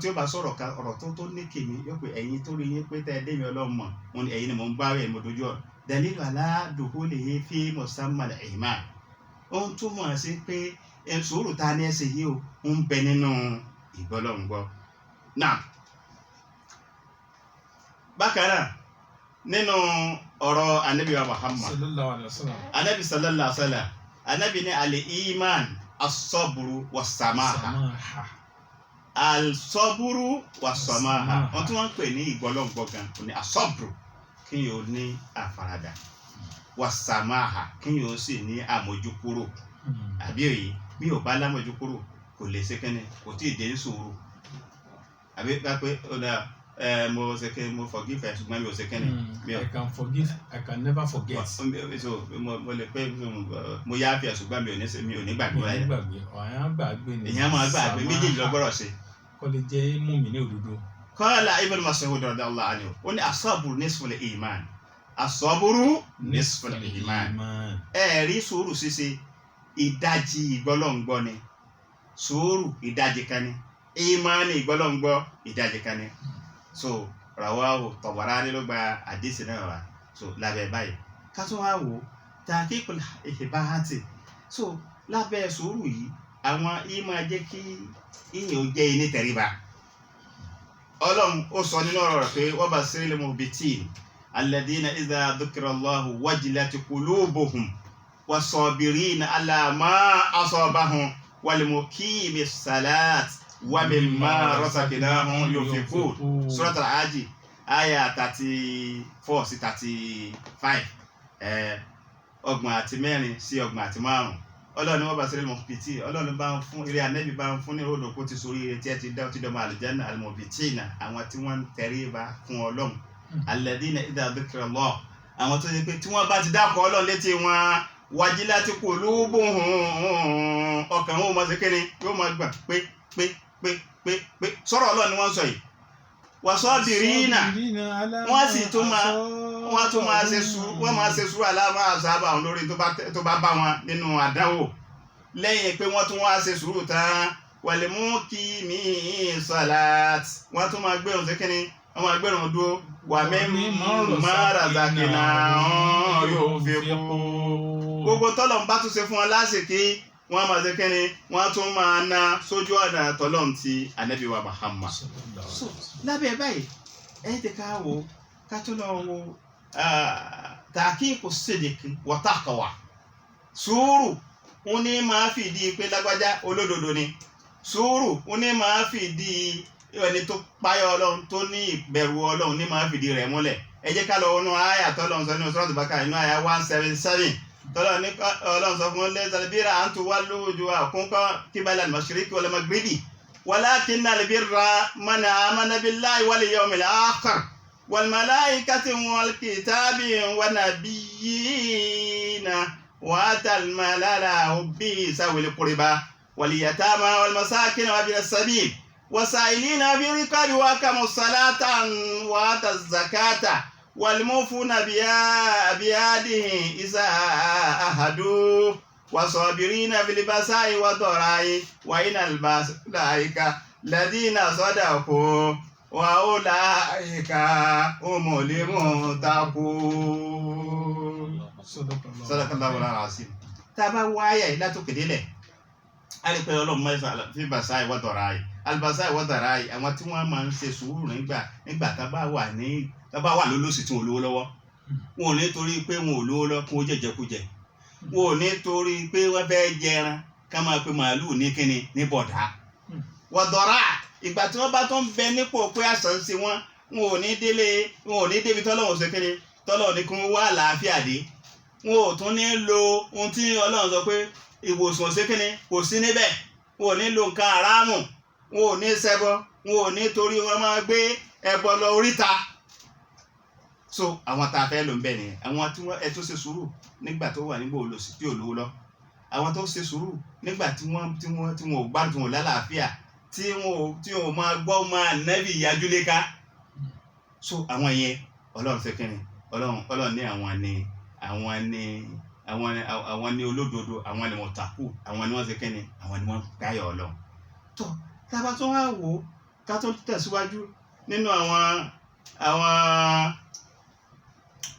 tí ó bá sọ̀rọ̀ ọ̀rọ̀ tó ní kèmí yóò pé ẹ̀yin tó rí yín pé tẹ́ ẹ dé mi Ọlọ́run mọ̀ wọn ni ẹ̀yin ni mò ń bá rẹ̀ mo dojú ọ̀ dalilu ala duhulihi fi musammal iman ohun tó mọ̀ sí pé sùúrù ta ní ẹsẹ̀ yìí ó ń bẹ nínú ìgbọ́lọ́ngbọ́ náà bákan náà nínú ọ̀rọ̀ anabi wa Muhammad anabi sallallahu alaihi wa sallam anabi ní al-iman as-sabru was-samaha al-sabru was-samaha wọn tí wọ́n ń pè ní ìgbọ́lọ́ngbọ́ gan ní as-sabru kí yóò ní àfaradà was-samaha kí yóò sì ní àmójúkúrò àbí èyí bí ò bá lámójúkúrò kò lè ṣe kẹ́ni kò tí ì dé ní sùúrù àbí pé ó dáa mo forgive ṣùgbọ́n mi ò ṣe kẹ́ni. I can forgive, I can never forget. mo lè pé mo yá fi ṣùgbọ́n mi ò ní gbàgbé rẹ̀. ọ̀yàn gbàgbé ni. èèyàn máa gbàgbé méjèèjì lọ́gbọ́rọ̀ ṣe. kò lè jẹ́ mùmí ní òdodo. Qala Ibn Mas'ud radiyallahu anhu ó ní as-sabru nisful iman as-sabru nisful iman ẹ̀rí sùúrù ṣíṣe ìdajì ìgbọ́lọ́ngbọ́ ni sùúrù ìdajì kan ni ìmánì ìgbọ́lọ́ngbọ́ ìdajì kan ni so rawahu Tabarani ló gba àdìsí náà wá so lábẹ́ báyìí ká tún wá wò tahqiqul ihbati so lábẹ́ sùúrù yìí àwọn ìmọ̀ jẹ́ kí ìyẹn ò jẹ́ iní tẹríba Ọlọ́run ó sọ nínú ọ̀rọ̀ rẹ̀ pé wa bashiril muhbitin alladhina idha dhukira Allahu wajilat qulubuhum was-sabirina ala ma asabahum wal muqimis salat wa mimma razaqnahum yunfiqun Surat al-Hajj aya 34 sí 35 34 sí 35 Ọlọ́run ni wọ́n bá sílẹ̀ mọ̀fìtì Ọlọ́run bá ń fún eré anẹ́bí bá ń fún ní ròdò kó ti sórí eré tí ẹ ti dá ọtí dọ́mọ àlùjánnà al-muhbitina àwọn tí wọ́n ń tẹríba fún Ọlọ́run alladhina idha dhukira Allah àwọn tó ṣe pé tí wọ́n bá ti dákọ̀ Ọlọ́run létí wọn wajilat qulubuhum ọkàn wọn ò máa ṣe kéde yóò máa gbà pé sọ̀rọ̀ Ọlọ́run ni wọ́n ń sọ yìí wasabirina wọ́n sì tún máa ṣe sùúrù aláàmà àṣàbà àwọn lórí tó bá bá wọn nínú àdánwò lẹ́yìn pé wọ́n tún wá ṣe sùúrù tán wàlẹ̀ mú kí mi salat wọ́n tún máa gbẹ̀rún sékíní wọ́n máa gbẹ̀rún dúró wà mẹ́mí máràzàkìnà yóò fi kú gbogbo tọ́lọ̀ ń bá tún ṣe fún wọn lásìkí wọ́n máa ṣe kíni wọ́n tún máa ná sójú ọ̀nà tọ́lọ́n ti Ànábì wa Muhammad so lábẹ́ báyìí ti ká wo ká tó lọ wo tahqiqu sidqi wa taqwa sùúrù wọn ní máa fìdí pé lágbájá olódodo ni sùúrù wọn ní máa fìdí ẹni tó páyà Ọlọ́run tó ní ìbẹ̀rù Ọlọ́run ní máa fìdí rẹ̀ múlẹ̀ ẹ jẹ́ ká lọ wọnú àyà tọ́lọ́run sọ nínú Suratul Baqara inú àyà 177 tọ́lọ́run ní Ọlọ́run sọ fún laysal birra an tuwallu wujuhakum qibala al-mashriqi wal maghribi walakinna al-birra man amana billahi wal yawmil akhir wal malaikati wal kitabi wan nabiyyina wa atal mala hubbi sawil qurba wal yatama wal masakin wa bil sabil وسائلين في الرقاب وأقاموا الصلاة وآتوا الزكاة والموفون بعهدهم إذا عاهدوا والصابرين في البأساء والضراء وحين البأس أولئك الذين صدقوا وأولئك هم المتقون. صدق الله العظيم. tá bá wá àyà yìí látòkè délẹ̀ a lè pe Ọlọ́run mẹ́sàn-án fi bàṣà ìwọ́dọ̀ra yìí alibasa ìwọ́dọ̀ra yìí àwọn tí wọ́n máa ń ṣe sùúrù nígbà tá bá wà lólòsì tí wọn ò lówó lọ́wọ́ wọn ò ní torí pé wọn ò lówó lọ́wọ́ kó jẹjẹkújẹ wọn ò ní torí pé wọ́n fẹ́ jẹran ká máa pe màálù ní kíni ní bọ̀dá wọ́dọ̀ra ìgbà tí wọ́n bá tó ń bẹ nípò pé àṣàn sí wọn wọn ò ní débi tọ́lọ́run ṣe kíni tọ́lọ́run ní kí wọ́n wá àlàáfíà dé wọn ò tún ní lo ohun tí Ọlọ́run sọ pé ìwòsàn ṣe kíni kò sí níbẹ̀ wọn ò ní lo nǹkan àrámù wọn ò ní ṣẹbọ wọn ò ní torí wọn máa gbé ẹbọ lọ oríta so àwọn tá a fẹ́ lò ń bẹ̀ nìyẹn àwọn tí wọ́n tó ṣe sùúrù nígbà tó wà nígbà olòṣì tí ò lówó lọ àwọn tó ṣe sùúrù nígbà tí wọ́n ò gbádùn tí wọn ò lálàáfíà tí wọn ò máa gbọ́ máa nẹ́bì ìyájúléka so àwọn yẹn Ọlọ́run ṣe kíni Ọlọ́run ní àwọn ni olódodo àwọn ni mọ̀tàkù àwọn ni wọ́n ṣe kíni àwọn ni wọ́n káyọ̀ Ọlọ́run tó tábà tó wá wò ó ká tó tẹ̀síwájú nínú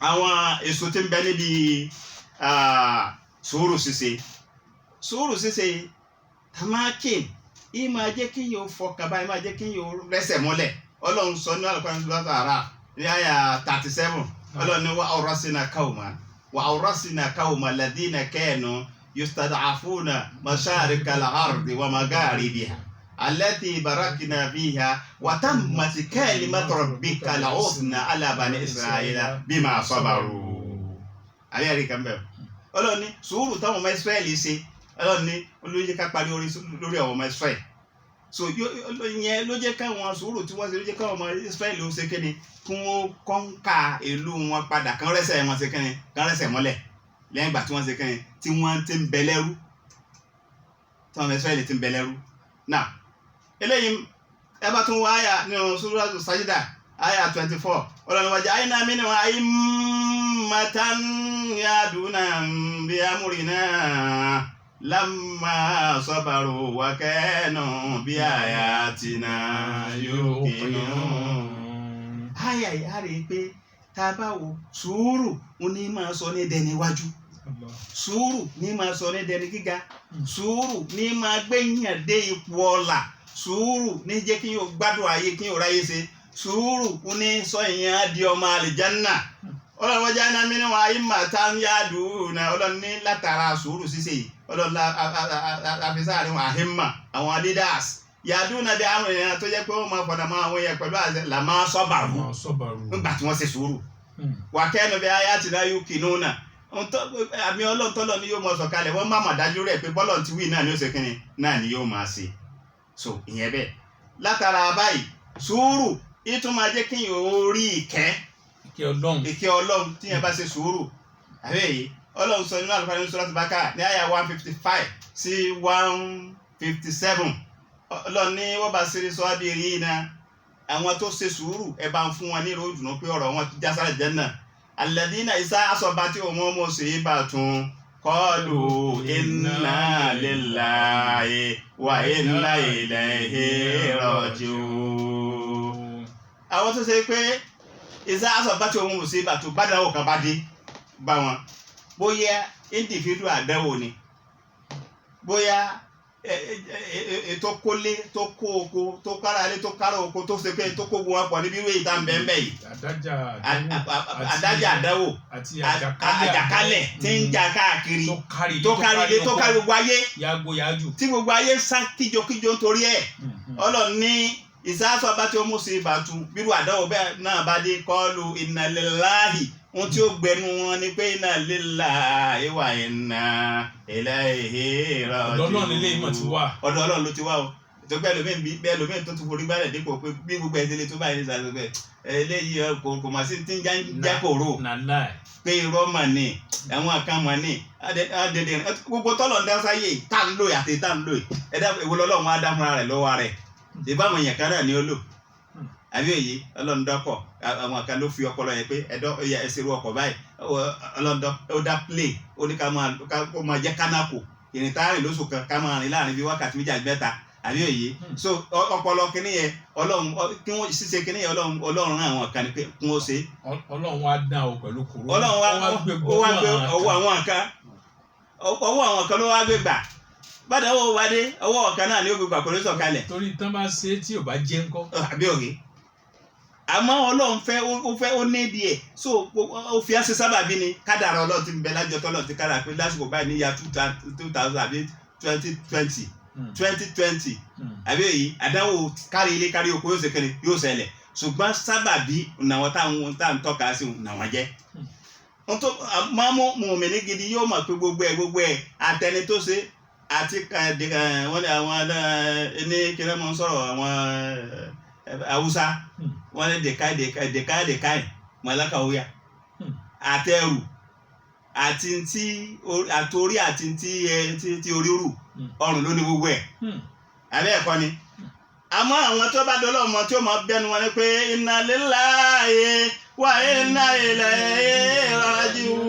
àwọn èso tí ń bẹ níbi sùúrù ṣíṣe tamakin yìí máa jẹ́ kí yóò fọkàn báyìí máa jẹ́ kí yóò rẹ́sẹ̀ mọ́lẹ̀ Ọlọ́run sọ ní Al-Qur'an ní àyà 37 Ọlọ́run ní wa awrasna qawma alladhina kanu yustad'afuna masharika al-ardi wa magharibiha التي باركنا فيها وتمت كلمة ربك الحسنى على بني إسرائيل بما صبروا. àbí ẹ̀rí kan bẹ́ẹ̀ Ọlọ́run ní sùúrù táwọn ọmọ Ísírẹ́lì ṣe Ọlọ́run ní olóyè ká parí lórí àwọn ọmọ Ísírẹ́lì so yẹn ló jẹ́ káwọn sùúrù tí wọ́n ṣe ló jẹ́ káwọn ọmọ Ísírẹ́lì ó ṣe kéde kí wọ́n kọ́ńkà ìlú wọn padà kán rẹ́sẹ̀ wọn ṣe kéde kán rẹ́sẹ̀ mọ́lẹ̀ lẹ́yìn ìgbà tí wọ́n ṣe kéde tí wọ́n ti ń bẹ lẹ́rú tí wọ́n ọmọ Ísírẹ́lì ti ń bẹ lẹ́rú náà eléyìí ẹ bá tún wá àyà nínú Suratul Sajda àyà 24 Ọlọ́run wájà àyìnà mi ni wọn àyè matan yaduna bi amrina lamma sabaru wa kanu bi ayatina yuqinun. àyà yìí á rí i pé tá a bá wo sùúrù wọn ní máa sọ ní dẹni iwájú sùúrù ní máa sọ ní dẹni gíga sùúrù ní máa gbẹ̀yìn dé ipò ọlà sùúrù ní jẹ́ kí yóò gbádùn ayé kí yóò ráyé ṣe sùúrù ní sọ ìyẹn di ọmọ àlìjánná Ọlọ́run wájà iná mi ni wọn ayé màtá ń yáàdùn náà Ọlọ́run ní látara sùúrù ṣíṣe Ọlọ́run àfisàárín wọn àhímà àwọn leaders yàdùn náà bí àwọn èèyàn tó jẹ́ pé wọ́n máa fọ̀nà máa àwọn èèyàn pẹ̀lú àṣẹ là máa sọ́bàrù nígbà tí wọ́n ṣe sùúrù wà kẹ́nu bí ayé àti náà yóò kìnnú náà àmì Ọlọ́run tọ́lọ́ ni yóò mọ̀ sọ̀kalẹ̀ wọ́n má mà dájú rẹ̀ pé bọ́lọ̀ ti wí náà ni ó ṣe kínni náà ni yóò máa ṣe so ìyẹn bẹ́ẹ̀ látara báyìí sùúrù ìtún máa jẹ́ kí yóò rí ìkẹ́ Ọlọ́run tí yẹn bá ṣe sùúrù àbẹ́yẹ Ọlọ́run sọ nínú Al-Qur'an ní Suratul Baqara ní àyà 155 sí 157 Ọlọ́run ní wọ́n bá ṣeré sọ abẹ́rẹ́ yìí náà àwọn tó ṣe sùúrù ẹ bá ń fún wọn ní ìròyìn dùnú pé ọ̀rọ̀ wọn já sáré Janna alladhina isa asabati umumu musibatun qalu inna lillahi wa inna ilayhi raji'un. àwọn tó ṣe pé isa asabati umumu musibatun bádàwọ̀ kan bá dé bá wọn bóyá individual àdáwò ni bóyá tó kólé tó kó oko tó kára ilé tó kára oko tó ṣe pé tó kó gun wọn pọ̀ níbi ìwé ìta bẹ́ẹ̀ yìí adájà àdáwò àjàkálẹ̀ tí ń jà káàkiri tó kárí ilé tó kárí gbogbo ayé tí gbogbo ayé ń sá kíjokíjo nítorí ẹ̀ Ọlọ́run ní ìsáàsọ bá tí ó mú sí ìbàtú bírú àdánwò bẹ́ẹ̀ náà bá dé kọ́ọ̀lù inna lillahi ohun tí ó gbẹnu wọn ni pé inna lillahi wa inna ilayhi raji'un. ọ̀dọ̀ Ọlọ́run ilé ìmọ̀ ti wà. ọ̀dọ̀ Ọlọ́run ló ti wá o tó bẹ́ẹ̀ lómi tó ti forí gbálẹ̀ dípò pé bí gbogbo ẹ̀sìn lè tó báyìí ní sàlẹ̀ bẹ́ẹ̀ eléyìí kò mà sí ti ń já kòró pé irọ́ mà ní àwọn kan mà ní adẹ́dẹ́ gbogbo tọ́lọ̀ ń dá sáyé tá ń lò àti tá ń lò ẹ̀dá ìwọ lọ́lọ́run á dá fúnra rẹ̀ lọ́wọ́ rẹ̀ ìbámu yẹn kan náà ni ó lò àbí òye Ọlọ́run dọ́kọ̀ àwọn kan ló fi ọpọlọ yẹn pé ẹsẹ̀ ru ọkọ̀ báyìí Ọlọ́run ó dá play ó ní ká máa jẹ́ kánákò ìrìn táàrin lóṣù kan ká máa rìn láàrin bí wákàtí méjì àti mẹ́ta àbí òye so ọpọlọ kìíní yẹn Ọlọ́run kí wọ́n ṣiṣẹ́ kìíní yẹn Ọlọ́run rán àwọn kan ní pé kí wọ́n ṣe. Ọlọ́run wá dán o pẹ̀lú kòró. Ọlọ́run wá gbé ọwọ́ àwọn kan ló wá gbé gbà bàdà owó wa dé ọwọ́ ọ̀kan náà ni ó gbé gbà kò ní sọ̀kalẹ̀. torí tán bá ṣe tí ò bá jẹ́ ńkọ́. àbí òye àmọ́ Ọlọ́run fẹ́ ó ní díẹ̀ so ó fi àṣẹ sábàbí ni kádàrá Ọlọ́run ti ń bẹ lájọ tọ́lọ̀ ti kára pé lásìkò báyìí ní ya 2000 àbí 2020 àbí èyí àdánwò kárí ilé kárí oko yóò ṣe kiri yóò ṣẹlẹ̀ ṣùgbọ́n sábàbí làwọn táwọn tá à ń tọ́ka sí làwọn jẹ́ máa mú mùmíní gidi yóò mọ̀ pé gbogbo ẹ̀ àtẹni tó ṣe àti wọ́n ní àwọn ẹni kí wọ́n sọ̀rọ̀ àwọn Haúsá wọ́n ní dèkáì mọ̀láka òya àtẹrù àtòrí àti tí orí rù ọrùn ló ní gbogbo ẹ̀ abẹ́ ẹ̀kọ́ ni àmọ́ àwọn tó bá dọ́lọ́ ọmọ tí ó máa bẹnu wọn ni pé inna lillahi wa inna ilayhi raji'un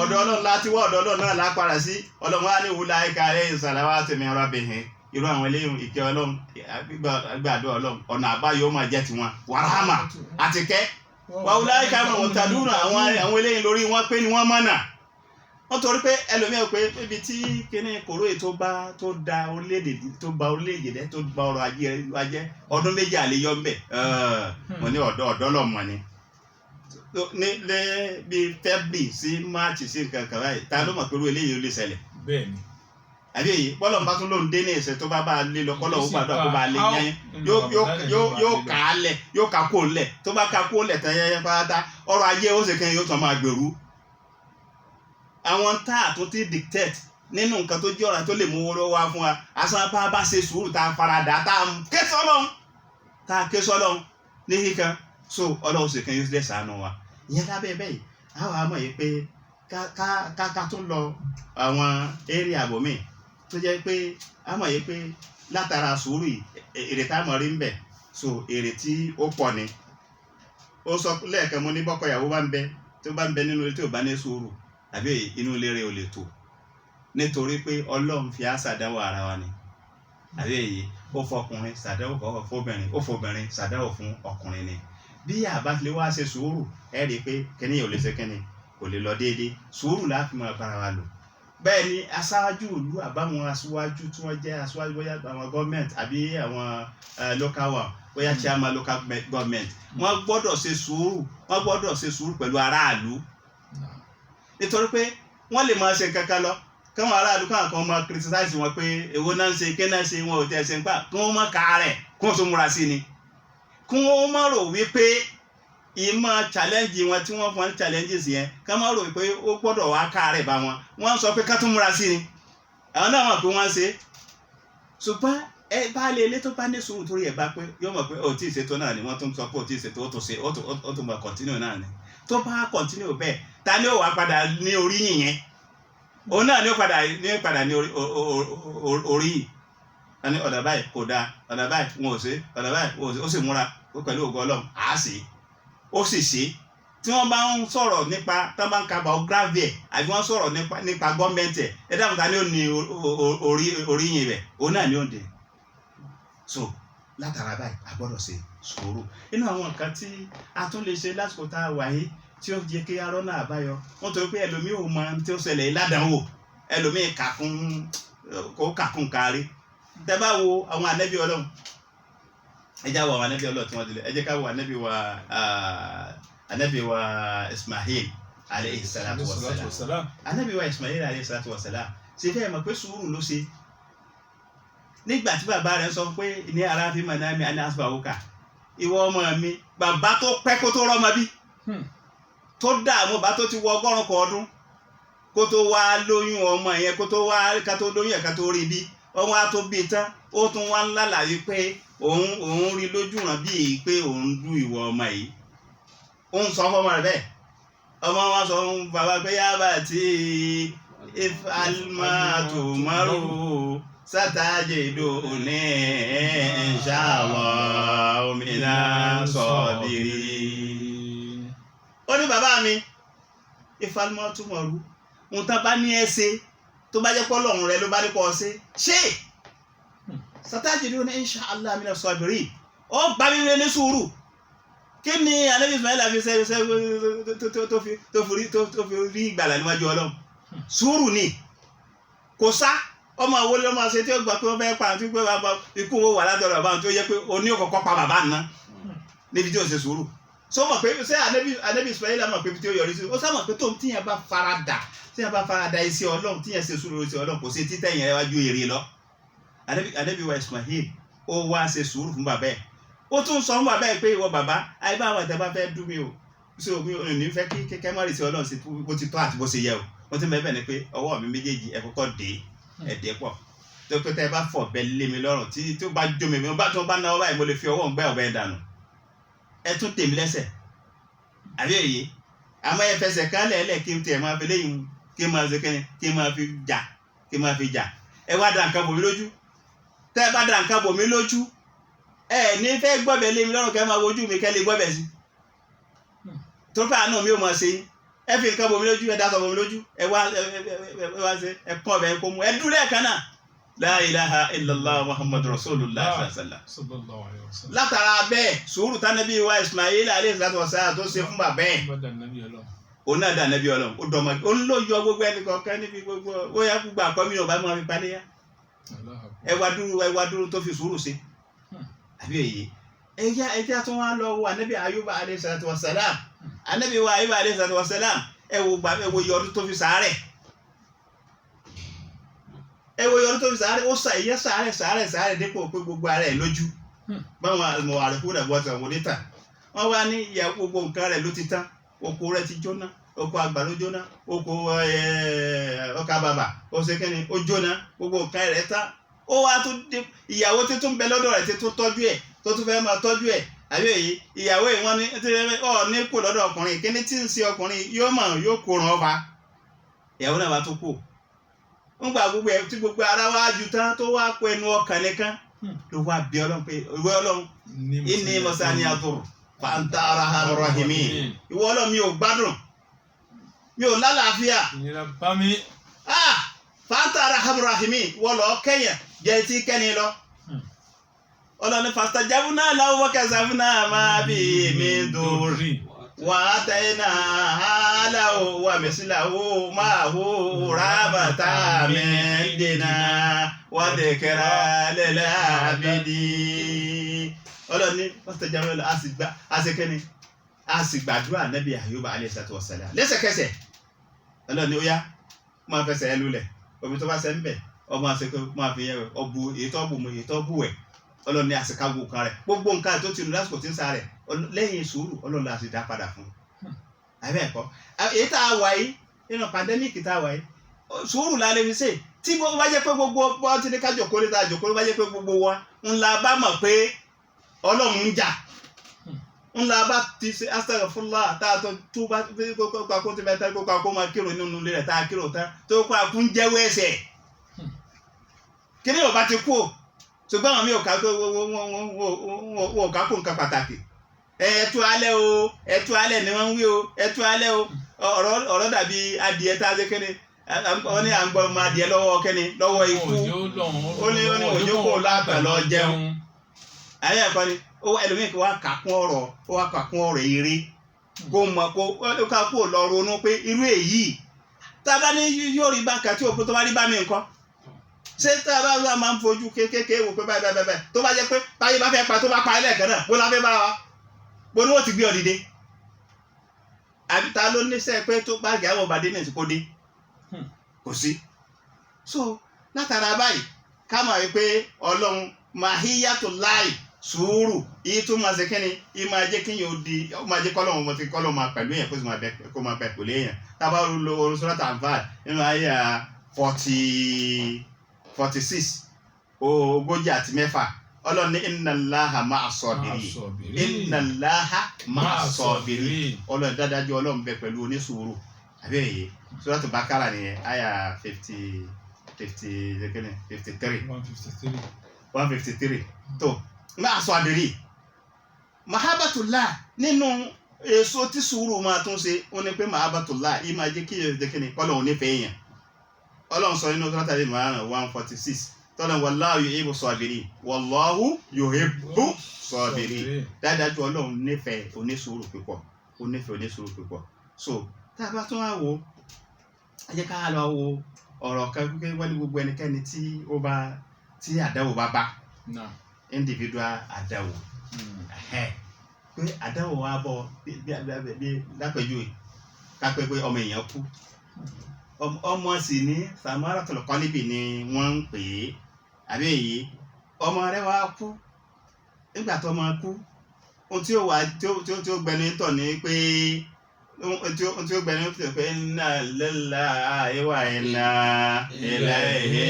ọ̀dọ̀ Ọlọ́run láti wá ọ̀dọ̀ Ọlọ́run náà lápára sí Ọlọ́run wá ní ulaika alayhim salawatu min rabbihim irú àwọn eléyìí ìkẹ́ Ọlọ́run gbàdọ̀ Ọlọ́run ọ̀nà àbáyọ máa jẹ́ tiwọn wàhámà àti kẹ́ wa ulaika muhtadun àwọn eléyìí lórí wọn pé ni wọ́n mọ̀nà wọ́n torí pé ẹlòmíràn pé ibi tí kíní kòró èyí tó da orílẹ̀-èdè dẹ́ tó ba ọrọ̀ ajé ọdún méjì àleyọ ń bẹ̀ mo ní ọ̀dọ́ lọ́mọ ni ní bí February sí March sí nǹkan kan báyìí ta ló mọ̀ pé irú eléyìí ó lè ṣẹlẹ̀. bẹ́ẹ̀ni. àbí èyí bọ́lọ̀ ń bá tún lóun dé ní ìṣẹ̀ tó bá a lé lọ kọ́lọ̀ ó gbàdúrà kó bá a lé yẹn yóò kà á lẹ̀ yóò kà kó lẹ̀ tó bá kà kó lẹ̀ tán yẹn pátá ọrọ̀ ajé ó sì kẹ́yìn yóò tán máa gbèrú. àwọn tá a tún ti dictate nínú nǹkan tó jẹ́ ọ̀ràn tó lè mú owó wá fún wa asán bá ṣe sùúrù tá a faradà tá a ké sọ́lọ́run ní kíkan so Ọlọ́run sì kẹ́yìn yóò lè ṣàánú wa ìyẹn lábẹ́ bẹ́ẹ̀ àwọn àmọ́ yìí pé ká tún lọ àwọn area àbòmí tó jẹ́ pé àmọ́ yìí pé látara sùúrù èrè tá a mọ̀ rí ń bẹ̀ so èrè tí ó pọ̀ ni ó sọ lẹ́ẹ̀kan mo ní bọ́kọ ìyàwó bá ń bẹ tó bá ń bẹ nínú ilé tí ò bá ní sùúrù àbí inú ilé rẹ̀ ò lè tò nítorí pé Ọlọ́run fi á ṣàdánwò ara wa ni àbí èyí ó fọkùnrin ṣàdánwò fọbìnrin ó fọbìnrin ṣàdánwò fún ọkùnrin ni bí àbátilẹ̀ wá ṣe sùúrù ẹ rí i pé kíní yóò lè ṣe kíní kò lè lọ déédéé sùúrù láti máa bára wa lò bẹ́ẹ̀ ni aṣáájú ìlú àbáwọn aṣáájú tí wọ́n jẹ́ aṣáájú bóyá àwọn government àbí àwọn local one bóyá chairman local government wọ́n gbọ́dọ̀ ṣe sùúrù pẹ̀lú aráàlú nítorí pé wọ́n lè máa ṣe kankan lọ káwọn aráàlú káwọn kan máa criticize wọn pé èwo náà ń ṣe kí náà ṣe wọn ò tẹ̀ ṣe ń pa kí wọ́n má ka rẹ̀ kí wọ́n tún múra sí ni kí wọ́n má rò wípé ìmọ̀ challenge wọn tí wọ́n fọ́n challenges yẹn ká má rò wípé ó gbọ́dọ̀ wá ká rẹ̀ bá wọn wọ́n sọ pé ká tún múra sí ni àwọn náà mọ̀ pé wọ́n ṣe ṣùgbọ́n ẹ bá lè ilé tó bá ní sùúrù torí ẹ̀ bá pé yóò mọ̀ pé ó tí ì ṣètò náà ni wọ́n tún sọ pé ó tí ì ṣètò ó tún mọ̀ continue náà ni tó bá continue bẹ́ẹ̀ ta ni ó wà padà ní orí yìnyẹn òun náà ni ó padà ní orí yìí wọ́n ní ọ̀dà báyìí kò dáa ọ̀dà báyìí wọn ò ṣe ọ̀dà báyìí wọn ò ṣe ó sì múra pẹ̀lú ògo Ọlọ́run àá ṣe ó sì ṣe tí wọ́n bá ń sọ̀rọ̀ nípa tí wọ́n bá ń ka biography ẹ̀ àbí wọ́n sọ̀rọ̀ nípa gọ́ọ̀mẹ̀ntì ẹ̀ dáhùn ta ni ó ní orí yìí rẹ̀ òun náà ni ó ń dè so látara báyìí a gbọ́dọ̀ ṣe sùúrù inú àwọn nǹkan tí a tún lè ṣe lásìkò tá a wà yìí tí ó jẹ́ kí arọ́ náà àbáyọ wọ́n tó pé ẹlòmíì ò mọ tí ó ṣẹlẹ̀ ládàáwò ẹlòmíì kàkún kárí tẹ́ bá wo àwọn ànábì Ọlọ́run ẹ já wo àwọn ànábì Ọlọ́run tí wọ́n ti lẹ̀ ẹ jẹ́ ká wo ànábì wa Ismail alayhi salatu wassalam ànábì wa Ismail alayhi salatu wassalam ṣe fẹ́ mọ̀ pé sùúrù ló ṣe nígbà tí bàbá rẹ̀ sọ pé ní ara fi mọ̀ náà mi àní asùpàwọ́kà ìwọ ọmọ mi bàbá tó pẹ́ kó tó rọ́mọ bí tó dààmú bá tó ti wọ 100 ọdún kó tó wá lóyún ọmọ yẹn kó tó wá ká tó lóyún ẹ̀ ká tó rí bí ọmọ á tó bí tán ó tún wá ń lálàyé pé òun rí lójú ràn bí èyí pé òun dú ìwọ ọmọ yìí ó ń sọ fọmọ rẹ̀ bẹ́ẹ̀ ọmọ wọn sọ fún bàbá pé yábà tí ifalmatu maru sátàjèdò ní inshallah omina sabirin. Ó ní bàbá mi ifalmatu maru ohun tán bá ní ẹ ṣe tó bá jẹ́ pé Ọlọ́run rẹ ló bá ní kọ́ ọ ṣe sátàjèdò ní inshallah omina sabirin ó bá mi rẹ ní sùúrù. Kí ni Ànábì Ismail fi ṣe tó fi rí ìgbàlà níwájú Ọlọ́run? Sùúrù ni kò sá ọmọ àwọlé ọmọ ṣe tí ó gbà pé wọ́n fẹ́ pa àti pé ikú wọn wà látọ̀rọ̀ bàbá tó yẹ pé oní òkọ̀kọ́ pa bàbá ná níbi tí ó ṣe sùúrù. Sọ mọ̀ pé ṣé Ànábì Ismail mọ̀ pé tí ó yọrí sí ó sá mọ̀ pé tóun tíyẹn bá farada iṣẹ́ Ọlọ́run tíyẹn ṣe sùúrù iṣẹ́ Ọlọ́run kò sí títẹ̀yìn rẹ̀ wájú èrè lọ. Ànábì wa Ismail ó wá ṣe sùúrù fún bàbá ẹ̀ ó tún sọ fún bàbá ẹ̀ pé ìwọ bàbá àyè bá àwọn àtẹ̀bá fẹ́ dún mi o ṣé omi ò ní fẹ́ kí kẹ́kẹ́ mọ́rì sí Ọlọ́run sí bó ti tọ́ àti bó ṣe yẹ o wọ́n ti mẹ́bẹ̀ ni pé ọwọ́ mi méjèèjì ẹ kọ́kọ́ dé ẹ̀dẹ́ pọ̀ tó pé tẹ́ ẹ bá fọ̀ bẹ́ lé mi lọ́rùn tí tó bá jó mi tí wọ́n bá náwó báyìí mo lè fi ọwọ́ gbẹ́ ọ̀bẹ dànù ẹ tún tèmi lẹ́sẹ̀ àbí èyí àmọ́ ẹ fẹsẹ̀ kan lẹ́ẹ̀lẹ́ kí n tiẹ̀ máa fi léyìn kí n máa ṣe kẹ́ni kí n máa fi jà ẹ wá da nǹkan bò mí lójú tẹ́ ẹ bá da nǹkan bò mí lójú ẹ ní fẹ́ gbọ́bẹ̀ lé mi lọ́rùn kẹ́ máa wojú mi kẹ́ lè gbọ́bẹ̀ sí tó fẹ́ àánú mi ò mọ̀ sí ẹ fi nǹkan bò mí lójú ẹ dá sọ bò mí lójú ẹ wá ṣe ẹ kọ́ ọbẹ̀ kó mu ẹ dúró ẹ̀ kan náà la ilaha illallah muhammadu rasulullah sallallahu alaihi wasallam. Látara bẹ́ẹ̀ sùúrù tánàbí wa Ismail alayhi salatu wasalam tó ṣe fún bàbá ẹ̀ òun náà dà nàbí Ọlọ́run ó dọ̀mọ́ ó ń lò yọ gbogbo ẹnì kọ̀ọ̀kan níbi gbogbo ó yẹ gbogbo àkọ́mí ọba máa fi paléyà ẹ wá dúró tó fi sùúrù ṣe àbí èyí ẹjá tó wá lọ wo Ànábì Ayuba alayhi salatu wasalam Ànábì wa Ayuba alayhi salatu wasalam ẹ wo iye ọdún tó fi sàárẹ̀ ó sàárẹ̀ dípò pé gbogbo ara ẹ̀ lójú báwọn àmọ̀ àrẹ̀kú rẹ̀ bọ́ tàn wọ́n níta wọ́n wá ní ìyá gbogbo nǹkan rẹ̀ ló ti tán oko rẹ̀ ti jóná oko àgbàdo jóná oko ọkà bàbà ó ṣe kẹ́ni ó jóná gbogbo nǹkan rẹ̀ tán ó wá tún ìyàwó tí tún bẹ lọ́dọ̀ rẹ̀ tí tún tọ́jú ẹ̀ tó tún fẹ́ máa tọ́jú ẹ̀ àbí èyí ìyàwó yìí wọ́n ní kò lọ́dọ̀ ọkùnrin kíní tí ń ṣe ọkùnrin yóò kó ràn ọ́ fa ìyàwó náà wá tún kù ń gba gbogbo ẹ̀ tí gbogbo ara wá ju tán tó wá kó ẹnu ọkàn nìkan ló wá bí Ọlọ́run pé ìwé Ọlọ́run inni masani adur fa anta arhamur rahimin ìwọ Ọlọ́run mi ò gbádùn mi ò lálàáfíà fa anta arhamur rahimin wọ́n lọ kẹ́yìn jẹ́ tí kẹ́ni lọ Ọlọ́run fastajabna lahu wa kashafna ma bihi min durri wa ataynahu lahu wa mislahu ma'ahu rahmatan min indina wa dhikra lil abidin. Ọlọ́run ní fastajabna lahu àṣekẹ́ni àṣìgbàdúrà Ànábì Ayuba alayhi salatu wassalam lẹ́sẹ̀kẹsẹ̀ Ọlọ́run ní ó yá máa fẹsẹ̀ ẹ lulẹ̀ omi tó bá ṣe ń bẹ̀ ọmọ àṣekẹ́ máa fi yẹ ọbu èyí tó bù mu èyí tó bù wẹ̀ Ọlọ́run ní àṣekágbó nǹkan rẹ̀ gbogbo nǹkan tó ti nù lásìkò tí ń sa rẹ̀ lẹ́yìn sùúrù Ọlọ́run láti dá padà fún un àbẹ́ẹ̀kọ́ èyí tá a wà yìí nínú pandemic tá a wà yìí sùúrù la lè fi ṣe tí gbogbo bá jẹ́ pé gbogbo bọ́ ti ní ká jòkó lé tá a jòkó lé bá jẹ́ pé gbogbo wa ńlá bá mọ̀ pé Ọlọ́run ń jà ńlá bá ti ṣe astaghfirullah tá a tó bá kó ti bẹ́ẹ̀ tá kó máa kírun nínú ilé rẹ̀ tá a kírun tán tó kó a kún jẹ́wọ́ ẹ̀ṣẹ̀ kí ni ò bá ti kú ṣùgbọ́n àwọn mi ò ká kó nǹkan pàtàkì ẹ̀tú alẹ́ ni wọ́n ń wí o ẹ̀tú alẹ́ o ọ̀rọ̀ dàbí adìẹ tá a ṣe kéde wọ́n ní à ń gbọ́ ọmọ adìẹ lọ́wọ́ kéde lọ́wọ́ ikú ó ní òjò kò lápẹ̀ lọ jẹun ayé ẹ̀kọ́ ni ẹlòmíì kí wọ́n kà kún ọ̀rọ̀ eré kó mọ̀ kó ká kó lọ ronú pé irú èyí tá a bá ní yóò rí bá kàtí òkú tó bá rí bá mi nǹkan ṣé tá a bá máa ń fojú kéékèèké wò pé báyìí tó bá jẹ́ pé báyìí bá fẹ́ pa tó bá pa ẹlẹ́ẹ̀kan náà bó la fẹ́ bá wa bó ni wọ́n ti gbé ọ dìde àbí ta ló níṣẹ́ pé tó bá gẹ̀ àwọn ọba dé ní ìsìnkú dé kò sí so látara báyìí ká mọ̀ wípé ọlọ́run mahiyatullahi sùúrù yìí tó máa ṣe kíni yìí máa jẹ́ kíyàn ó di ó máa jẹ́ kọ́lọ́run mo ti kọ́lọ́run máa pẹ̀lú èèyàn kó máa bẹ pẹ̀lú èèyàn tábà lo orin Suratu Anfal nínú àyà 46 ogójì àti mẹ́fà ọlọ́run ní innallaha ma'as sabirin innallaha ma'as sabirin ọlọ́run dájú ọlọ́run bẹ pẹ̀lú onísùúrù àbí èyí Suratu Bakara nìyẹn àyà 153 tó ma'as sabirin mahabbatullah nínú èso tí sùúrù máa tún ṣe ó ní pé mahabbatullah yìí máa jẹ́ kí ẹ̀ẹ́dẹ́kẹ́ni kọ́lọ́run nífẹ̀ẹ́ èèyàn ọlọ́run sọ nínú Suratu Al-Imran 146 tọ́lá wallahu yuhibbu sabirin wallahu yuhibbu sabirin dáadájú ọlọ́run nífẹ̀ẹ́ onísùúrù púpọ̀ so tá a bá tún wá wo ẹ jẹ́ ká lọ wo ọ̀rọ̀ kan pé wọ́n ní gbogbo ẹnikẹ́ni tí àdáwò bá individual àdáwò pé àdáwò wa bọ̀ bí lápẹjúwe kápẹ́ pé ọmọ èèyàn kú ọmọ sì ní samaratul qalbi ni wọ́n ń pè é àbí èyí ọmọ rẹ wá kú nígbà tó ọmọ kú ohun tí ó wà tí ó gbẹnu tọ̀ ní pé tí ó gbẹnu tọ̀ pé inna lillahi wa inna ilayhi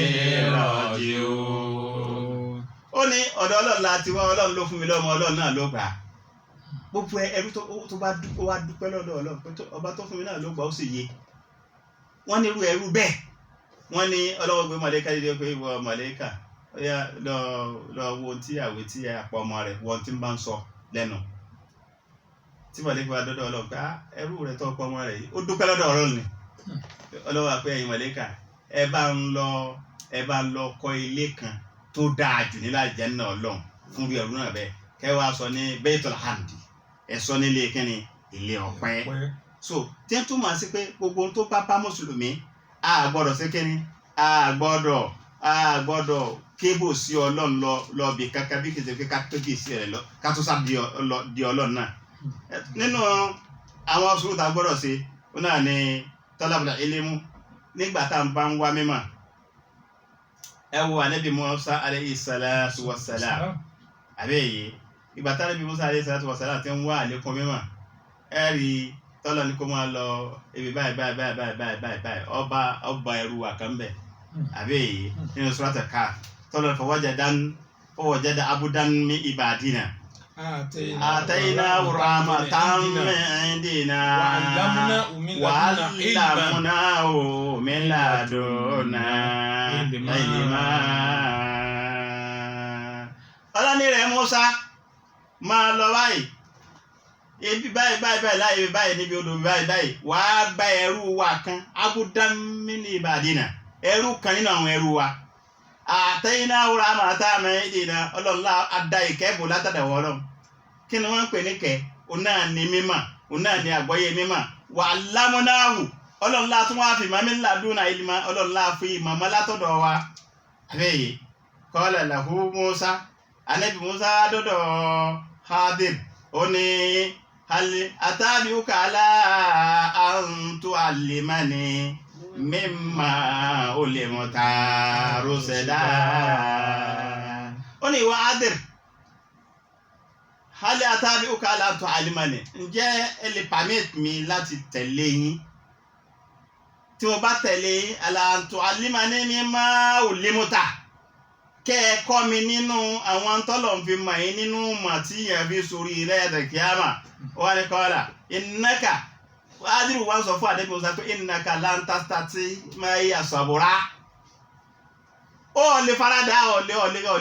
raji'un ó ní ọ̀dọ̀ ọlọ́run láti wá ọlọ́run ló fún mi lọ́mọ ọlọ́run náà ló gbà gbogbo ẹrú tó bá dúpẹ́ lọ́dọ̀ ọlọ́run pé ọba tó fún mi náà ló gbà ó sì yé wọ́n ní irú ẹrú bẹ́ẹ̀ wọ́n ní ọlọ́wọ́ gbé mọ̀lẹ́kà dídé pé ìwọ mọ̀lẹ́kà ó yá lọ wo tí àwé tí àpọ̀ ọmọ rẹ̀ wọ́n ti ń bá ń sọ lẹ́nu tí mọ̀lẹ́kà bá dọ́dọ̀ ọlọ́run pé ẹrú rẹ̀ tó ọpọ̀ ọmọ rẹ̀ yìí ó dúpẹ́ lọ́dọ̀ ọlọ́run ni ọlọ́wọ́ àpẹ́ ẹ̀yin mọ̀lẹ́kà ẹ bá ń lọ kọ́ ilé kan tó dáa jù nílẹ̀ àlùjánnà ọlọ́run fún bí ẹrú náà bẹ́ẹ̀ kẹwàá sọ ní Baitul Hamdi ẹ sọ nílé kíni ilé ọpẹ́ so tí ń túmọ̀ sí pé gbogbo ohun tó bá mùsùlùmí a gbọ́dọ̀ sí kíni a gbọ́dọ̀ kébò sí ọlọ́run lọ bí kankan bí kìí ṣe pé ká tóbi sí rẹ̀ lọ ká tó sá di ọlọ́run náà nínú àwọn sùúrù tá a gbọ́dọ̀ ṣe ó náà ní talabul ilmu nígbà tá à ń bá ń wá mímọ̀ ẹ wo ànábì Musa alayhi salatu wassalam àbẹ́ yìí ìgbà tá ànábì Musa alayhi salatu wassalam ti ń wá àlékún mímọ̀ ẹ rí tọ́lọ̀ ní kó máa lọ ibi báyìí ọba ẹrú wa kan bẹ̀ àbí èyí nínú Suratul Kahf tọ́lọ̀ fawajada abdan min ibadina ataynahu rahmatan min indina wa 'allamnahu min ladunna ilma ọlọ́ni rẹ̀ Musa máa lọ báyìí ebi báyìí láyé ibi báyìí níbi odò báyìí wàá gba ẹrú wa kan abúdámínì ìbàdínà ẹrú kan nínú àwọn ẹrú wa àtẹ̀yìnà wúrà àmàtà àmẹ́yìnà ọlọ́ọ̀lá adá ìkẹ́bù látàdàwọ̀ ọlọ́run kí ni wọ́n ń pè ní kẹ́ òun náà ní mímọ̀ òun náà ní àgbọ́yé mímọ̀ wà lámúnáhù ọlọ́ọ̀lá tún wá fi màmí ladúnà ìlímà ọlọ́ọ̀lá fi màmá látọ̀dọ̀ wa àbẹ́yẹ qala lahu Musa ànábì Musa dọ́dọ̀ Hadir ó ní atabi'uka ala an tu'allimani mimma ulimta rushda ó ní ìwọ Hadir hal atabi'uka ala an tu'allimani ǹjẹ́ ẹ lè permit mi láti tẹ̀lé yín tí mo bá tẹ̀lé ala an tu'allimani mimma ulimta kẹ́ ẹ kọ́ mi nínú àwọn tọ́lọ̀ ń fi mọ̀ yín nínú mọ̀ tí yẹn fi sórí ilẹ̀ ẹ̀dẹ̀ kíámà wọ́n ní kọ́lá innaka Hadiru wá sọ fún àdébí Musa pé innaka lan tastati ma'iya sabura ó lè faradà ó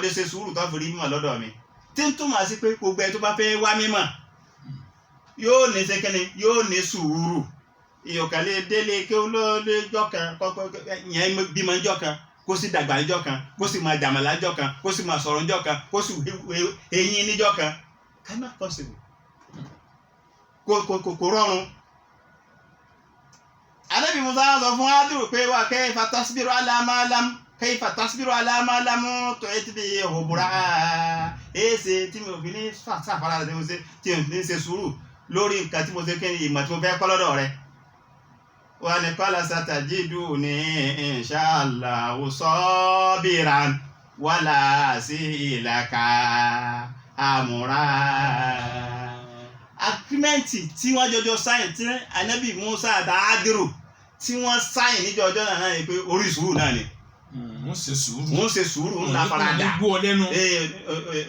lè ṣe sùúrù tó fi rí mímọ̀ lọ́dọ̀ mi tí ń túmọ̀ sí pé gbogbo ẹ tó bá fẹ́ wá mímọ̀ yóò ní ṣe yóò ní sùúrù ìyọ̀kàlẹ̀ délé kí ó lóde jọ́ kan yẹn bímọ jọ́ kan kó sì dàgbà níjọ́ kan kó sì máa jàmàlà níjọ́ kan kó sì máa sọ̀rọ̀ níjọ́ kan kó sì eyín níjọ́ kan cannot possible kò rọrùn. Ànábì Musa sọ fún Hadiru pé wà kayfa tasbiru ala ma lam tuhit bihi khubra èsè tí mi ò fi ní sàfàrà tí mo ṣe tí mo fi ní ṣe sùúrù lórí nǹkan tí mo ṣe kí ni ìmọ̀ tí mo fẹ́ kọ́ lọ́dọ̀ rẹ̀. Wa ní qala satajiduni insha Allahu sabiran wàlà sí ìlàkà àmúra. Agirimẹ́ǹtì tí wọ́n jọjọ sáyìn tí Ànábì Musa àti Hádírù tí wọ́n sáyìn níjọ́ ọjọ́ náà ni pé orí sùúrù náà ni. wọ́n ṣe sùúrù ńlá farada. òní gbọ́ lẹ́nu.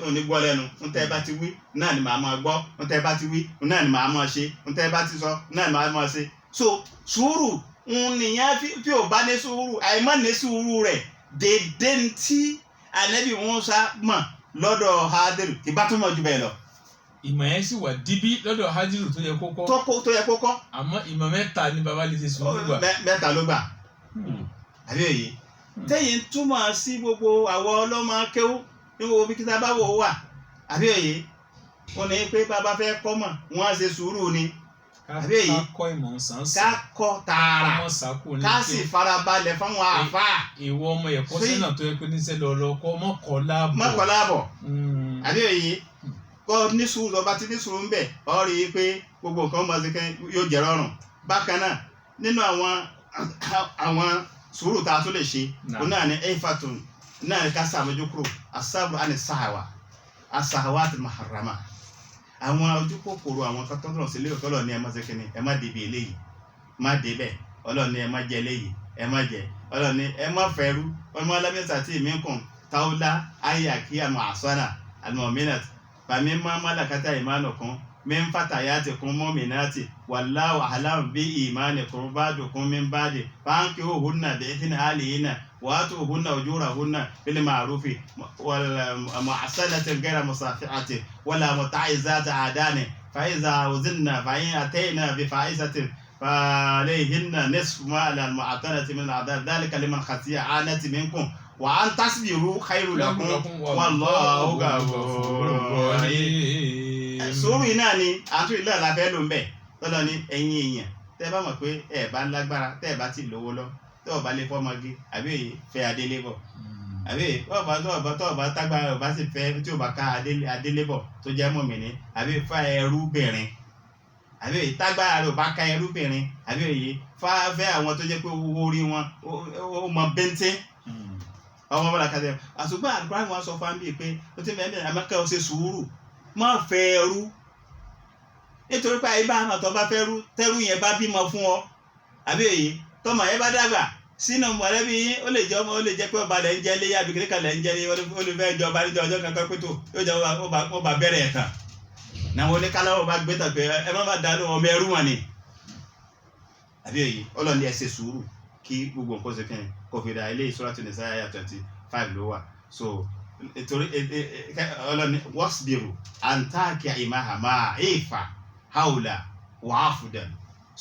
Òní gbọ́ lẹ́nu. Ntẹ́ bá ti wí náà ni màá máa gbọ́. Ntẹ́ bá ti wí náà ni màá máa ṣe. Ntẹ́ bá ti sọ náà ni màá máa ṣe. So sùúrù nìyẹn tí ò bá ní sùúrù àìmọ́ ní sùúrù rẹ̀ dédé tí Ànábì Musa mọ̀ lọ́dọ̀ Hádírù ìbá tó mọ̀ jù bẹ́ẹ̀ lọ. Ìmọ̀ yẹn sì wà díbí lọ́dọ̀ Hádírù tó yẹ kó kọ́. tó yẹ kó kọ́. Àmọ́ ìmọ̀ mẹ́ta ni bàbá lè ṣe sùúrù gbà. Mẹ́ta ló gbà. Àbí òye. Tẹ́yìn túmọ̀ sí gbogbo àwọn ọlọ́mọ kéwú ní gbogbo bí kíta bá wò wà. Àbí òye. Wọ́n ní pé bàbá fẹ́ kọ́ mọ̀ wọ́n á ṣe sùúrù ni. Àbí òye. Ká kọ́ ìmọ̀ sànsàn. Ká kọ́ tààrà. Ká sì farabalẹ̀ fáwọn àfáà. Ìwọ ọmọ ẹ̀kọ́ sẹ́nà tó yẹ pé níṣẹ́ lọ́ọ́ kọ́ mọ́kọ́ láàbọ̀. Àbí òye. Kọ́ ní sùúrù ọba tí ní sùúrù ń bẹ̀ ọ rí i pé gbogbo nǹkan máa ṣe kẹ́ yóò jẹ́ rọrùn. Bákan náà nínú àwọn sùúrù tá a tún lè ṣe òun náà ní ẹ̀fàtún náà ní ká sàmójú kúrò asábùrù àni sàhàwá àti maharama. Àwọn ojú kòkòrò àwọn kan tọ́lọ̀ sí léèrè tọ́lọ̀ ní ẹ má ṣe kẹ́ni ẹ má débi eléyìí má débẹ̀ ọlọ́ọ̀ni ẹ má jẹ eléyìí ẹ má jẹ ọlọ́ọ̀ni ẹ má fẹ́rú ọmọ alámẹ́sà tí èmi kàn táwọlá ayé àkí àmọ́ àsọ́nà àmọ́ mínàtì fàmí máa málàkátà ìmánùkún min fatayatikum mu'minati wallahu a'lamu bi imanikum ba'dukum min ba'di fankihuhunna bi'idhni ahlihinna wa atuhunna ujurahunna bil ma'rufi wal mu'ahsanatin ghayra musafihatin wala muta'izati adani fa iza uzinna fa in atayna bi fa'izatin فعليهن نصف ما على المعتنة من العذاب ذلك لمن خشي عنة منكم وأن تصبروا خير لكم والله غفور رحيم. Sùúrù náà ni àtúntò ìlú àlàfẹ́ ló ń bẹ̀ tọ́lọ́ ní ẹ̀yin èèyàn tẹ́ bá mọ̀ pé ẹ̀ bá lágbára tẹ́ bá ti lówó lọ tẹ́ ọ̀ bá lè fọ́mọge àbí fẹ́ adélébọ̀ àbí tọ́ọ̀bá tágbára ọ̀ bá sì fẹ́ tí ò bá ká adélébọ̀ tó jẹ́ mọ̀mìnì àbí fẹ́ ẹrúbìnrin àbí tágbára rẹ̀ ò bá ká ẹrúbìnrin àbí òye fẹ́ àwọn tó jẹ́ pé owó orí wọn ó mọ bẹ́ńtẹ́ ọmọ bọ́lá kàtẹ́ àtùgbọ́n àdúrà wọn sọ fún mi pé ó ti mẹ́rin àmọ́kẹ́ ọ ṣe sùúrù má fẹ́ ẹrú nítorí pé àyè bá àmọ́ tó bá fẹ́ rú tẹ́rú yẹn bá bímọ fún ọ àbí òye tọmọ yẹn bá dàgbà sínú mọ̀lẹ́bí yín ó lè jẹ́ pé ọba lẹ̀ ń jẹ́ léyà àbí kíríkà lẹ̀ ń jẹ́ léyà ó lè fẹ́ jọba níjọ ọjọ́ kankan pé tó yóò jẹ́ ó bá bẹ̀rẹ̀ ẹ̀ tán náà wọlé káláwọ̀ bá gbé tàn pé ẹ má bá dánú ọmọ ẹrú wọn ni àbí òye ọlọ́ni ẹ ṣe sùúrù kí gbogbo nǹkan ṣe kẹ́ni kò fi dà ilé Suratu Nisa àyà 25 ló wà so nítorí ọlọ́ni wasbiru àǹtàkì ìmáhà máa èèfà haula wàáfùdàn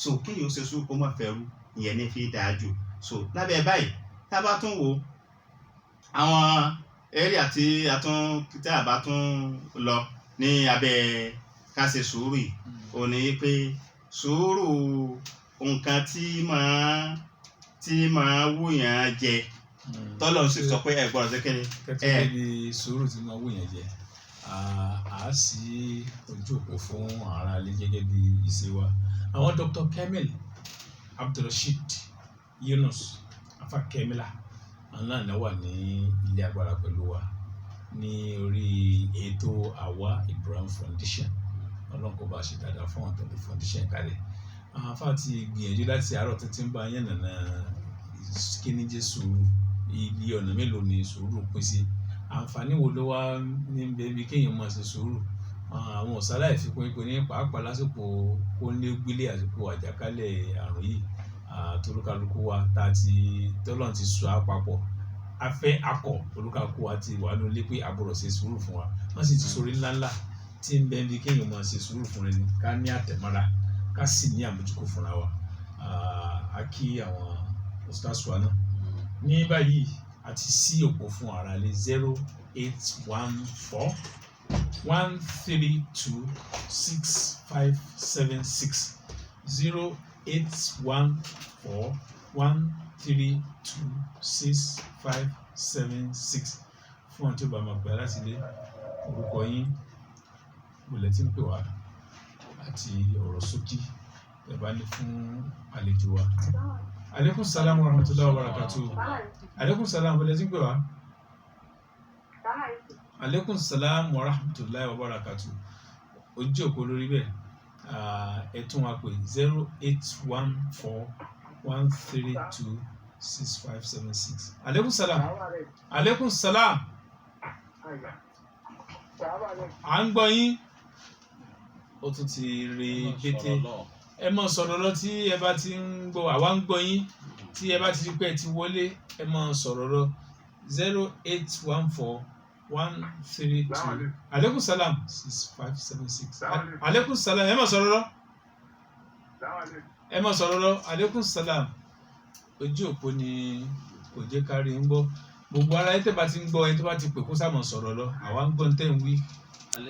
so kéèyàn ó ṣe sùúrù kó má fẹ́rú ìyẹn ní fi dáa jù so lábẹ́ báyìí tá a bá tún wo àwọn eré àti tí a bá tún lọ ní abẹ́ ká ṣe sùúrù yìí ò ní pé sùúrù nǹkan tí máa wúyàn jẹ tọ́lọ̀ sì sọ pé ẹ gbọ́dọ̀ sí kíni. kẹ́tẹ́ bí sùúrù tí máa wúyàn jẹ a sì ojú òpó fún ara ilé gẹ́gẹ́ bí ìṣe wa àwọn Dr. Kamil Abdulrasheed Yunus afa Kamila àwọn náà wà ní ilé agbára pẹ̀lú wa ní orí ètò àwa Ibrahim Foundation ọlọ́run kò bá ṣe dáadáa fún àwọn tẹ̀lé foundation kalẹ̀ àwọn afá ti gbìyànjú láti àárọ̀ títí ń bá yẹn nàná kíní jẹ́ sùúrù iye ọ̀nà mélòó ni sùúrù pín sí àǹfààní wo ló wá ní bẹ́ẹ̀ bí kéèyàn máa ṣe sùúrù àwọn ọ̀sálà ìfikún ipò ní pàápàá lásìkò kónígbélé àsìkò àjàkálẹ̀ àrùn yìí tolúkálukú wa tá a ti tọ́lọ́n ti sọ àpapọ̀ afẹ́ akọ̀ olúkálukú wa ti wà lólé pé àbúrò ṣe sùúrù fún wa wọ́n sì ti sórí ńláńlá tí ń bẹ́ẹ̀ bí kéèyàn máa ṣe sùúrù fún ẹni ká ní àtẹ̀mọ́ra ká sì ní àmójúkò fúnra wa a kí àwọn ọ̀sítàṣùwà náà ní báyìí a ti sí òpó fún ara lé 0814 1326576 0814-132-6576 fún ọ̀n tí ó bá máa pè láti ilé orúkọ yín gbọ́lẹ̀ tí ń pè wá àti ọ̀rọ̀ sókí ẹ bá ní fún àlejò wa. Alaikum salam wa rahmatullahi wa barakatuh. Alaikum salam gbọ́lẹ̀ tí ń pè wá. aleykum salam wa rahmatulahi wa barakatu. Ojú òpó lórí bẹ́ẹ̀ ẹ tún wá pé 08141326576. Aleykum salam. Aleykum salam. À ń gbọ́ yín. Ó tún ti rí pété. Ẹ mọ̀ sọ̀rọ̀ lọ tí ẹ bá ti ń gbọ́, àwa ń gbọ́ yín. Tí ẹ bá ti rí pé ẹ ti wọlé, ẹ mọ̀ sọ̀rọ̀ lọ 0814132. Aleykum salam 6576. Aleykum salam. Ẹ mọ̀ sọ̀rọ̀ lọ. Ẹ mọ̀ sọ̀rọ̀ lọ. Aleykum salam. Ojú òpó ni kò jẹ́ ká rí ń gbọ́. Gbogbo ara ẹ tẹ́ bá ti ń gbọ́ ẹ tó bá ti pè kó sá mọ̀ sọ̀rọ̀ lọ. Àwa ń gbọ́ ń tẹ́ ń wí.